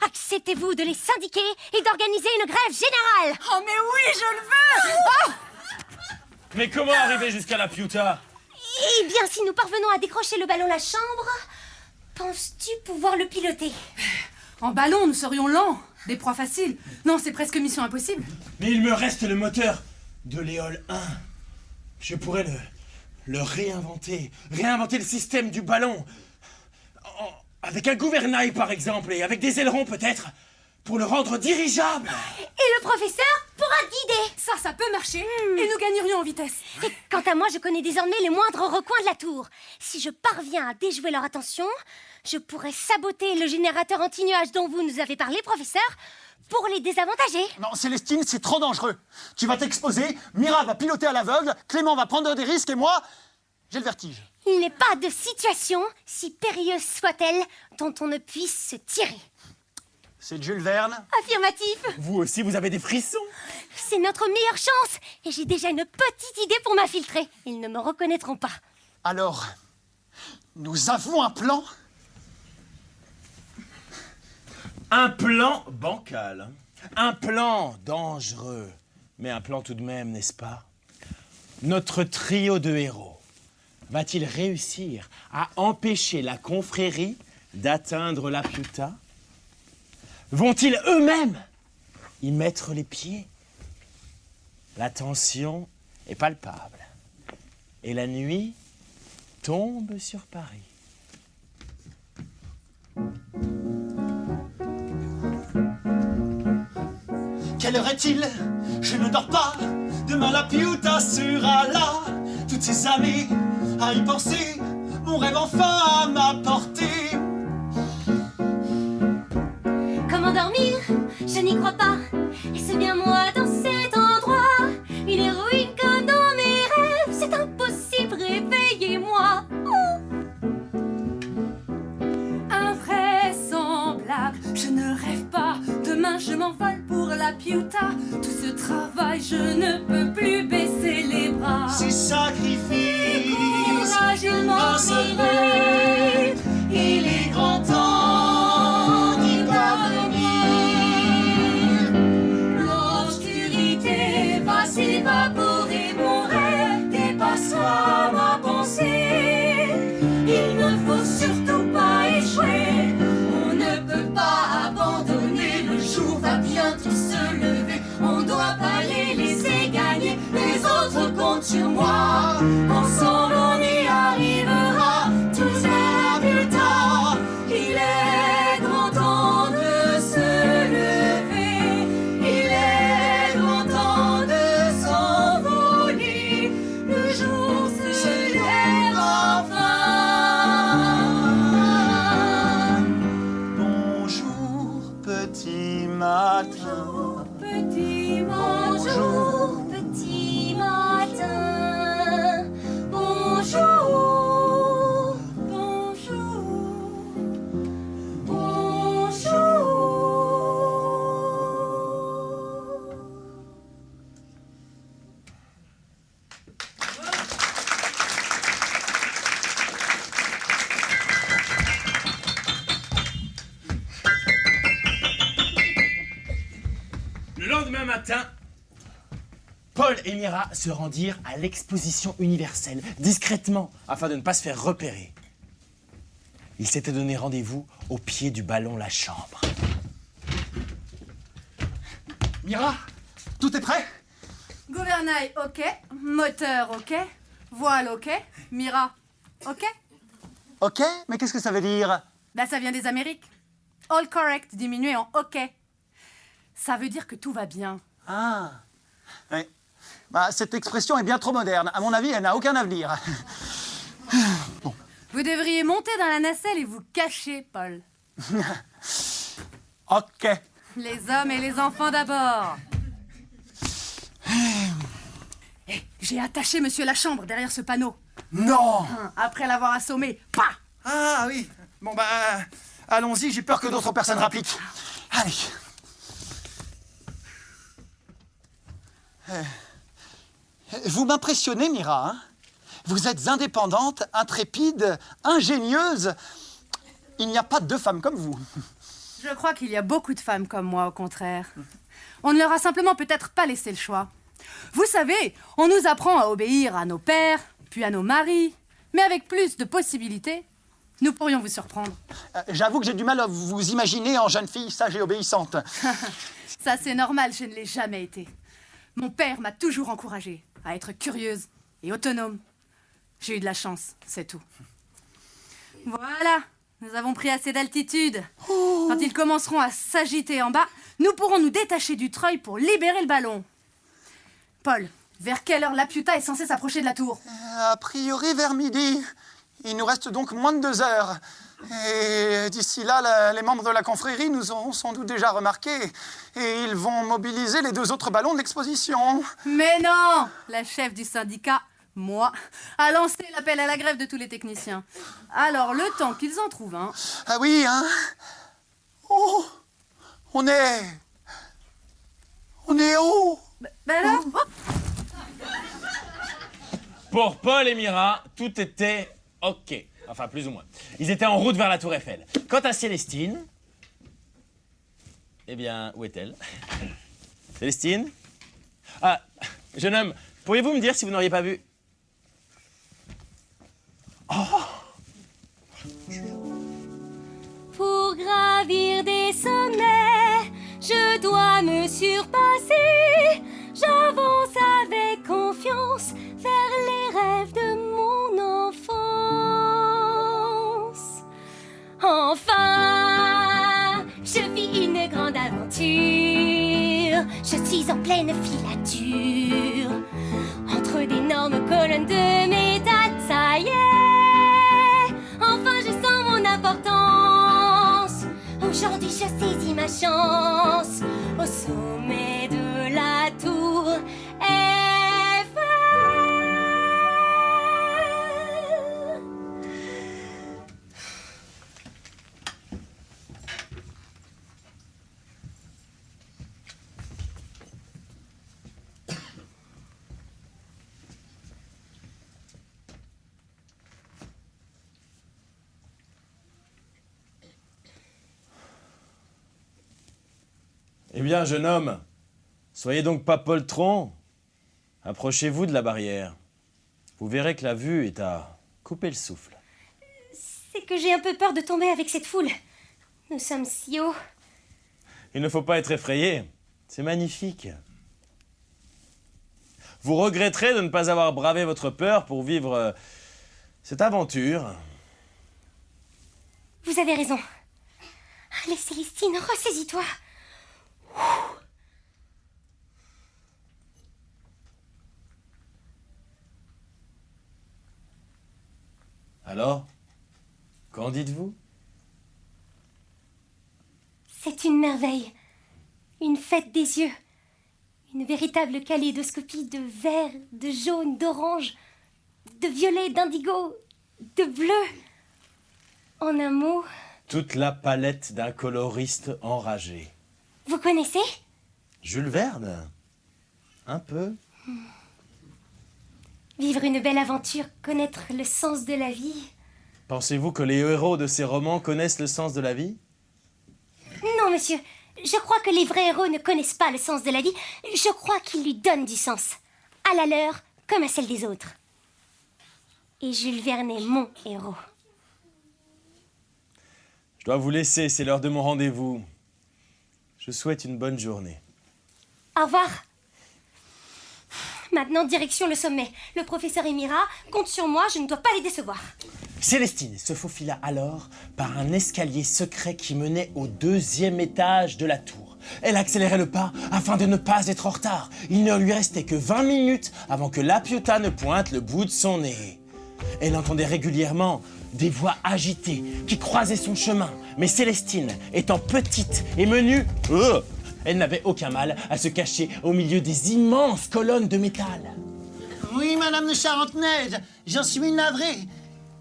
acceptez-vous de les syndiquer et d'organiser une grève générale? Oh mais oui, je le veux! Mais comment arriver jusqu'à la Pietà? Eh bien, si nous parvenons à décrocher le ballon La Chambre, penses-tu pouvoir le piloter? En ballon, nous serions lents, des proies faciles. Non, c'est presque mission impossible. Mais il me reste le moteur de l'éole 1. Je pourrais le réinventer. Réinventer le système du ballon. Avec un gouvernail, par exemple, et avec des ailerons, peut-être, pour le rendre dirigeable. Et le professeur pourra guider. Ça peut marcher. Et nous gagnerions en vitesse. Et quant à moi, je connais désormais les moindres recoins de la tour. Si je parviens à déjouer leur attention, je pourrais saboter le générateur anti-nuage dont vous nous avez parlé, professeur, pour les désavantager. Non, Célestine, c'est trop dangereux. Tu vas t'exposer, Mira va piloter à l'aveugle, Clément va prendre des risques et moi, j'ai le vertige. Il n'est pas de situation, si périlleuse soit-elle, dont on ne puisse se tirer. C'est Jules Verne. Affirmatif. Vous aussi, vous avez des frissons. C'est notre meilleure chance. Et j'ai déjà une petite idée pour m'infiltrer. Ils ne me reconnaîtront pas. Alors, nous avons un plan? Un plan bancal. Un plan dangereux. Mais un plan tout de même, n'est-ce pas? Notre trio de héros va-t-il réussir à empêcher la confrérie d'atteindre la Pietà? Vont-ils eux-mêmes y mettre les pieds? La tension est palpable. Et la nuit tombe sur Paris. Quelle heure est-il? Je ne dors pas. Demain la Piuta sera là. Toutes ces années à y penser, mon rêve enfin à m'apporter. Comment dormir? Je n'y crois pas. Et c'est bien moi dans cet endroit. Une héroïne comme dans mes rêves. C'est impossible, réveillez-moi. Invraisemblable, je ne rêve pas. Demain je m'envole pour la Piuta. Tout ce travail, je ne peux plus baisser les bras. Ces sacrifices, Courage, il m'en serait, il est grand temps d'y parvenir. L'obscurité va s'évaporer, mon rêve dépassera ma pensée. Il ne faut surtout pas échouer, on ne peut pas abandonner. Le jour va bientôt se lever, on doit pas les laisser gagner. Les autres comptent sur moi, ensemble on y arrivera. Tous à plus tard, il est grand temps de se lever. Il est grand temps de s'envoler. Le jour se lève enfin. Bonjour, petit matin. Petit Bonjour, petit matin. Bonjour. bonjour. Le lendemain matin, Paul et Mira se rendirent à l'exposition universelle, discrètement, afin de ne pas se faire repérer. Ils s'étaient donné rendez-vous au pied du ballon La Chambre. Mira, tout est prêt? Gouvernail, ok. Moteur, ok. Voile, ok. Mira, ok. Ok, mais qu'est-ce que ça veut dire? Bah ça vient des Amériques. All correct diminué en ok. Ça veut dire que tout va bien. Ah, oui. Bah, cette expression est bien trop moderne. À mon avis, elle n'a aucun avenir. Vous devriez monter dans la nacelle et vous cacher, Paul. Ok. Les hommes et les enfants d'abord. J'ai attaché Monsieur Lachambre derrière ce panneau. Non. Après l'avoir assommé, pah! Ah oui. Bon, bah, allons-y, j'ai peur que d'autres personnes rappliquent. Allez. Vous m'impressionnez, Mira. Hein. Vous êtes indépendante, intrépide, ingénieuse. Il n'y a pas deux femmes comme vous. Je crois qu'il y a beaucoup de femmes comme moi, au contraire. On ne leur a simplement peut-être pas laissé le choix. Vous savez, on nous apprend à obéir à nos pères, puis à nos maris. Mais avec plus de possibilités, nous pourrions vous surprendre. J'avoue que j'ai du mal à vous imaginer en jeune fille sage et obéissante. Ça, c'est normal, je ne l'ai jamais été. Mon père m'a toujours encouragée à être curieuse et autonome. J'ai eu de la chance, c'est tout. Voilà, nous avons pris assez d'altitude. Quand ils commenceront à s'agiter en bas, nous pourrons nous détacher du treuil pour libérer le ballon. Paul, vers quelle heure la Piuta est censée s'approcher de la tour? A priori vers midi. Il nous reste donc moins de 2 heures. Et d'ici là, les membres de la confrérie nous auront sans doute déjà remarqués. Et ils vont mobiliser les 2 autres ballons de l'exposition. Mais non! La chef du syndicat, moi, a lancé l'appel à la grève de tous les techniciens. Alors, le temps qu'ils en trouvent un... Ah oui, hein? Oh! On est haut! Ben là, oh, Pour Paul et Mira, tout était OK. Enfin, plus ou moins. Ils étaient en route vers la Tour Eiffel. Quant à Célestine... Eh bien, où est-elle? Célestine? Ah, jeune homme, pourriez-vous me dire si vous n'auriez pas vu... Pour gravir des sommets, je dois me surpasser. J'avance avec confiance vers les rêves de mon enfance. Enfin, je vis une grande aventure. je suis en pleine filature. Entre d'énormes colonnes de métal, ça y est, enfin je sens mon importance. Aujourd'hui je saisis ma chance au sommet de la tour Eiffel. Eh bien, jeune homme, soyez donc pas poltron. Approchez-vous de la barrière. Vous verrez que la vue est à couper le souffle. C'est que j'ai un peu peur de tomber avec cette foule. Nous sommes si hauts. Il ne faut pas être effrayé. C'est magnifique. Vous regretterez de ne pas avoir bravé votre peur pour vivre cette aventure. Vous avez raison. Allez, Célestine, ressaisis-toi. Alors, qu'en dites-vous? C'est une merveille. Une fête des yeux. Une véritable kaléidoscopie de vert, de jaune, d'orange, de violet, d'indigo, de bleu. En un mot, Toute la palette d'un coloriste enragé. vous connaissez? Jules Verne? Un peu. Vivre une belle aventure, connaître le sens de la vie. Pensez-vous que les héros de ces romans connaissent le sens de la vie? Non, monsieur. Je crois que les vrais héros ne connaissent pas le sens de la vie. Je crois qu'ils lui donnent du sens. À la leur, comme à celle des autres. Et Jules Verne est mon héros. Je dois vous laisser, c'est l'heure de mon rendez-vous. Je souhaite une bonne journée. Au revoir. Maintenant, direction le sommet. Le professeur Emira compte sur moi, je ne dois pas les décevoir. Célestine se faufila alors par un escalier secret qui menait au 2e étage de la tour. Elle accélérait le pas afin de ne pas être en retard. Il ne lui restait que 20 minutes avant que La Pietà ne pointe le bout de son nez. Elle entendait régulièrement des voix agitées qui croisaient son chemin. Mais Célestine, étant petite et menue, elle n'avait aucun mal à se cacher au milieu des immenses colonnes de métal. Oui, madame de Charentnaise, j'en suis navré.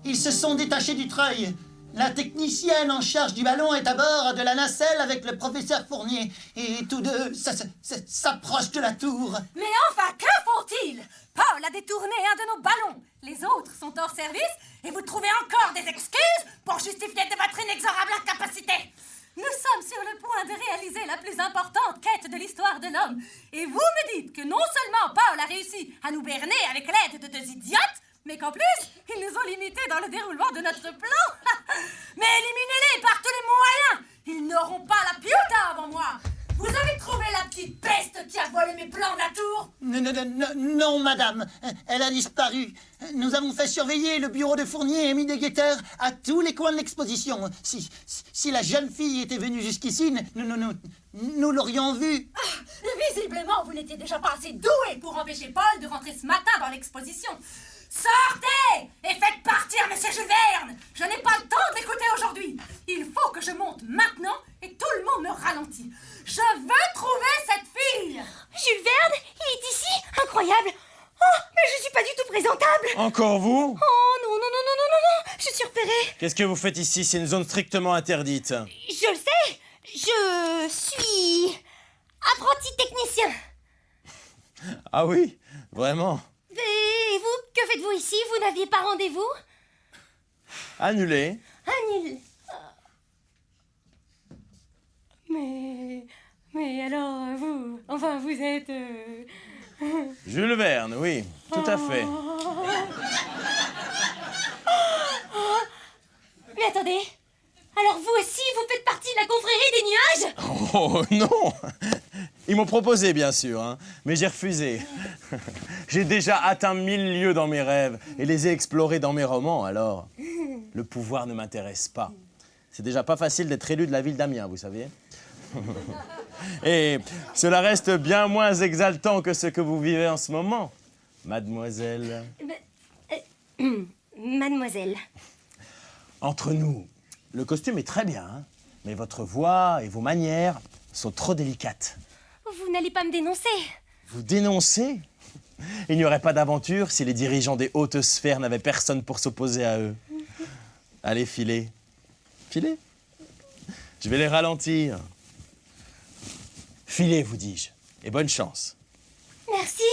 Ils se sont détachés du treuil. La technicienne en charge du ballon est à bord de la nacelle avec le professeur Fournier. Et tous deux s'approchent de la tour. Mais enfin, que font-ils? Paul a détourné un de nos ballons. Les autres sont hors service et vous trouvez encore des excuses pour justifier de votre inexorable incapacité. Nous sommes sur le point de réaliser la plus importante quête de l'histoire de l'homme. Et vous me dites que non seulement Paul a réussi à nous berner avec l'aide de 2 idiotes, mais qu'en plus, ils nous ont limités dans le déroulement de notre plan. Mais éliminez-les par tous les moyens. Ils n'auront pas la Pietà avant moi. Vous avez trouvé la petite peste qui a volé mes plans de la tour? Non, madame, elle a disparu. Nous avons fait surveiller le bureau de Fournier et mis des guetteurs à tous les coins de l'exposition. Si la jeune fille était venue jusqu'ici, nous l'aurions vue. Visiblement, vous n'étiez déjà pas assez doué pour empêcher Paul de rentrer ce matin dans l'exposition. Sortez et faites partir Monsieur Jules Verne. Je n'ai pas le temps de l'écouter aujourd'hui. Il faut que je monte maintenant et tout le monde me ralentit. Je veux trouver cette fille. Jules Verne, il est ici? Incroyable. Oh, mais je suis pas du tout présentable. Encore vous? Oh non, je suis repérée. Qu'est-ce que vous faites ici? C'est une zone strictement interdite. Je le sais, je suis apprenti technicien. Ah oui? Vraiment? Et vous, que faites-vous ici? Vous n'aviez pas rendez-vous? Annulé. Annule. Mais alors, vous êtes... Jules Verne, oui, tout à fait. Mais attendez, alors vous aussi, vous faites partie de la confrérie des nuages? Oh non! Ils m'ont proposé, bien sûr, hein, mais j'ai refusé. J'ai déjà atteint 1000 lieues dans mes rêves et les ai explorés dans mes romans, alors le pouvoir ne m'intéresse pas. C'est déjà pas facile d'être élu de la ville d'Amiens, vous savez. Et cela reste bien moins exaltant que ce que vous vivez en ce moment, mademoiselle. Mademoiselle. Entre nous, le costume est très bien, hein, mais votre voix et vos manières sont trop délicates. Vous n'allez pas me dénoncer. Vous dénoncez? Il n'y aurait pas d'aventure si les dirigeants des hautes sphères n'avaient personne pour s'opposer à eux. Allez, filez. Filez. Je vais les ralentir. Filez, vous dis-je. Et bonne chance. Merci.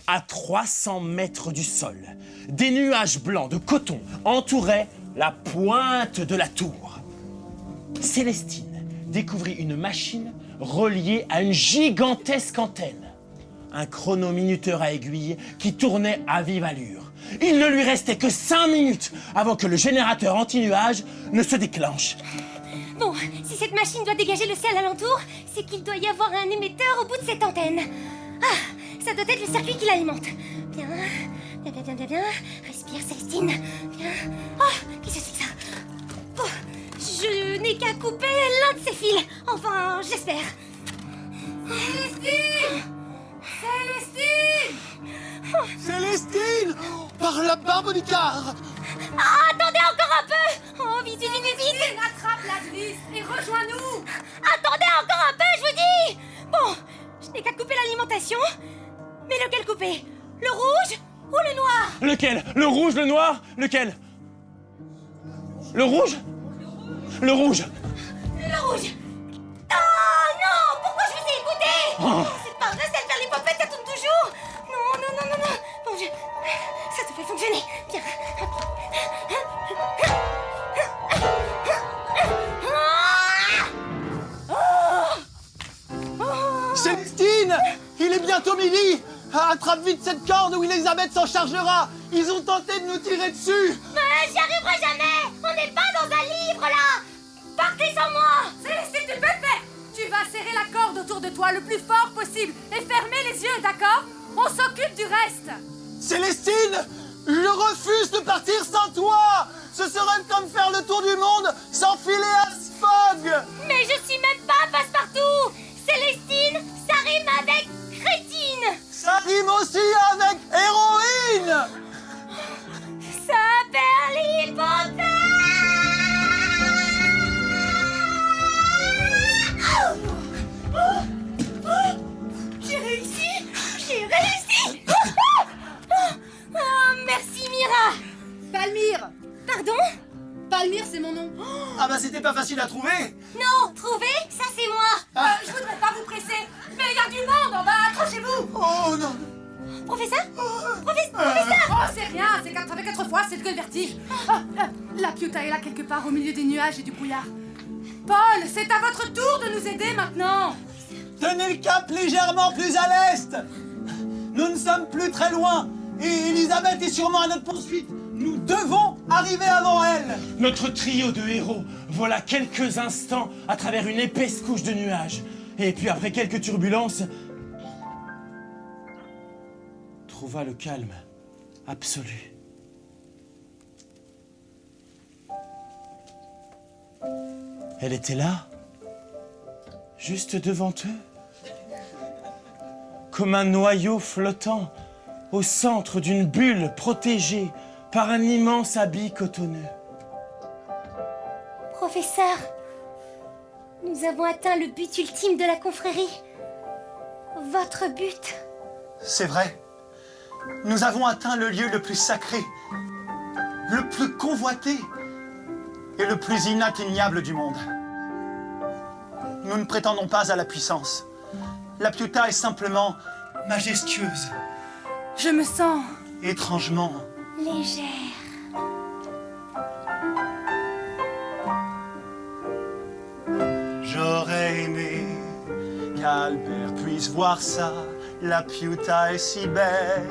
À 300 mètres du sol, des nuages blancs de coton entouraient la pointe de la tour. Célestine découvrit une machine reliée à une gigantesque antenne. Un chronominuteur à aiguille qui tournait à vive allure. Il ne lui restait que 5 minutes avant que le générateur anti-nuage ne se déclenche. Bon, si cette machine doit dégager le ciel alentour, c'est qu'il doit y avoir un émetteur au bout de cette antenne. Ah, ça doit être le circuit qui l'alimente. Bien. Respire, Célestine. Bien. Oh, qu'est-ce que c'est que ça? Oh, je n'ai qu'à couper l'un de ces fils. Enfin, j'espère. Célestine! Célestine! Célestine! Par la barbe du car! Ah, attendez encore un peu. Oh, vite. Célestine, attrape la vis et rejoins-nous! Attendez encore un peu, je vous dis. Bon, je n'ai qu'à couper l'alimentation. Mais lequel couper? Le rouge ou le noir? Lequel? Le rouge, le noir? Lequel? Le rouge? Le rouge. Le rouge. Oh non, pourquoi je vous ai écouté? C'est pas vrai, celle faire les popettes, ça tourne toujours. Non. Bon, ça devrait fonctionner. Bien. Célestine! Il est bientôt midi! Attrape vite cette corde où Elisabeth s'en chargera! Ils ont tenté de nous tirer dessus! Mais j'y arriverai jamais. On n'est pas dans un livre, là. Partez sans moi. Célestine, tu peux le faire! Tu vas serrer la corde autour de toi le plus fort possible et fermer les yeux, d'accord? On s'occupe du reste! Célestine! Je refuse de partir sans toi! Ce serait comme faire le tour du monde sans Phileas Fogg! Mais je suis même pas passe-partout. Célestine, ça rime avec crétine. Ça rime aussi avec héroïne! Ça perd J'ai réussi. Oh, merci Mira. Palmyre! Pardon? Palmyre, c'est mon nom. Ah bah c'était pas facile à trouver! Non, trouver, ça c'est moi. Je voudrais pas vous presser, mais il y a du monde en bas, accrochez-vous! Oh non! Professeur? Oh, c'est rien, c'est 4 fois, c'est que le vertige. Ah, la Piuta est là quelque part au milieu des nuages et du brouillard. Paul, c'est à votre tour de nous aider maintenant. Tenez le cap légèrement plus à l'est! Nous ne sommes plus très loin et Elisabeth est sûrement à notre poursuite. Nous devons arriver avant elle! Notre trio de héros vola quelques instants à travers une épaisse couche de nuages. Et puis après quelques turbulences, trouva le calme absolu. Elle était là, juste devant eux, comme un noyau flottant au centre d'une bulle protégée par un immense habit cotonneux. Professeur, nous avons atteint le but ultime de la confrérie. Votre but. C'est vrai. Nous avons atteint le lieu le plus sacré, le plus convoité et le plus inatteignable du monde. Nous ne prétendons pas à la puissance. La Piuta est simplement majestueuse, Je me sens... étrangement. Légère. J'aurais aimé qu'Albert puisse voir ça. La Piuta est si belle.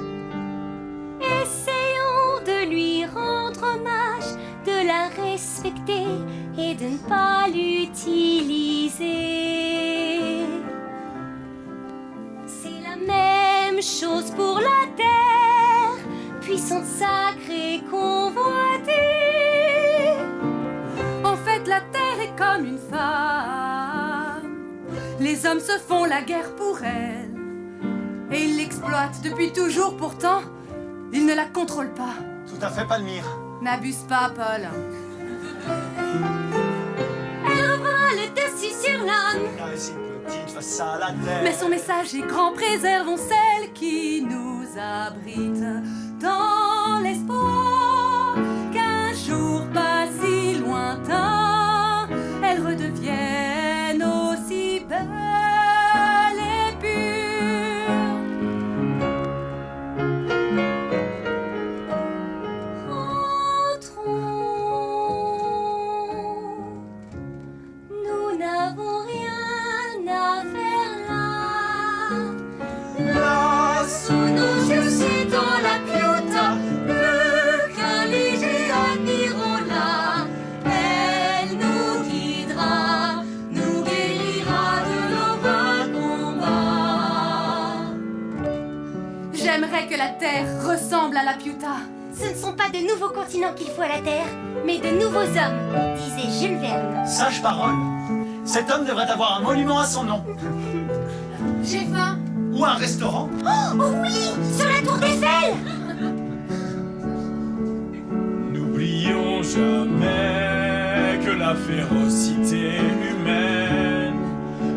Essayons de lui rendre hommage, de la respecter et de ne pas l'utiliser. C'est la même chose pour la terre, puissante, sacrée, convoitée. comme une femme. Les hommes se font la guerre pour elle et ils l'exploitent depuis toujours. Pourtant, ils ne la contrôlent pas. Tout à fait, Palmyre. N'abuse pas, Paul. Elle aura le dessus sur l'homme. Caresse une petite face à la terre. Mais son message est grand, préservons celle qui nous abrite dans l'espoir qu'un jour pas si lointain, elle redevienne aussi belle et pure. Entrons, nous n'avons rien à faire là. Là, sous nos yeux, c'est dans la piota, plus qu'un léger admirons-la. Elle nous guidera, nous guérira de nos vains combats. J'aimerais que la Terre ressemble à la Piuta. Ce ne sont pas de nouveaux continents qu'il faut à la Terre, mais de nouveaux hommes, disait Jules Verne. Sage parole. Cet homme devrait avoir un monument à son nom. J'ai faim. Ou un restaurant. Oh oui, sur la tour d'Eiffel. N'oublions jamais que la férocité humaine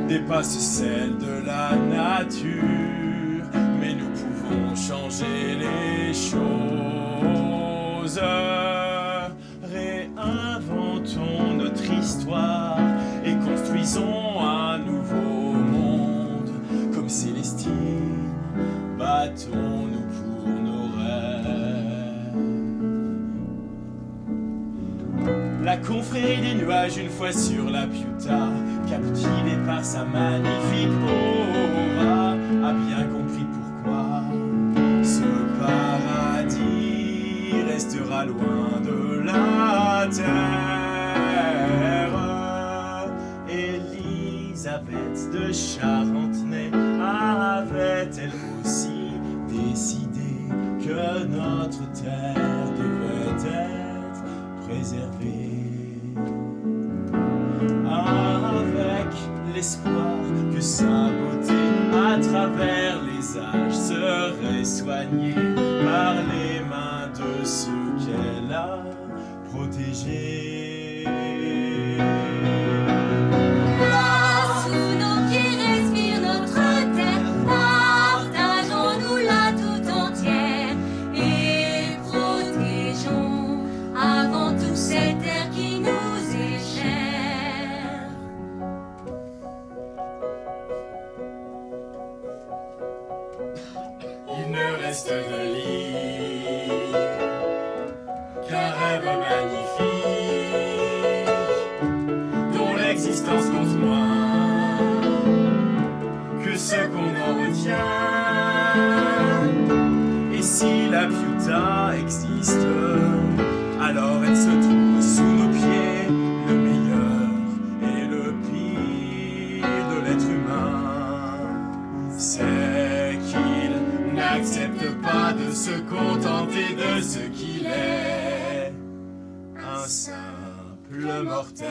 dépasse celle de la nature, mais nous pouvons changer les choses. Réinventons notre histoire et construisons un nouveau monde. Comme Célestine, battons-nous pour nos rêves. La confrérie des nuages, une fois sur la Piuta, captivée par sa magnifique aura, a bien compris pourquoi ce paradis restera loin de la terre. Élisabeth de Charentenay avait-elle aussi décidé que notre terre devait être préservée, avec l'espoir que sa beauté à travers les âges serait soignée par les mains de ceux qu'elle a protégés. Là, sous nos pieds respire notre terre, partageons-nous-la tout entière et protégeons avant tout cette terre qui nous est chère. Il ne reste de l'île qu'un rêve magnifique, dont l'existence compte moins que ce qu'on en retient. Et si la Piuta existe, alors elle se trouve sous nos pieds, le meilleur et le pire de l'être humain. C'est qu'il n'accepte pas de se contenter de ce qu'il est, un simple mortel.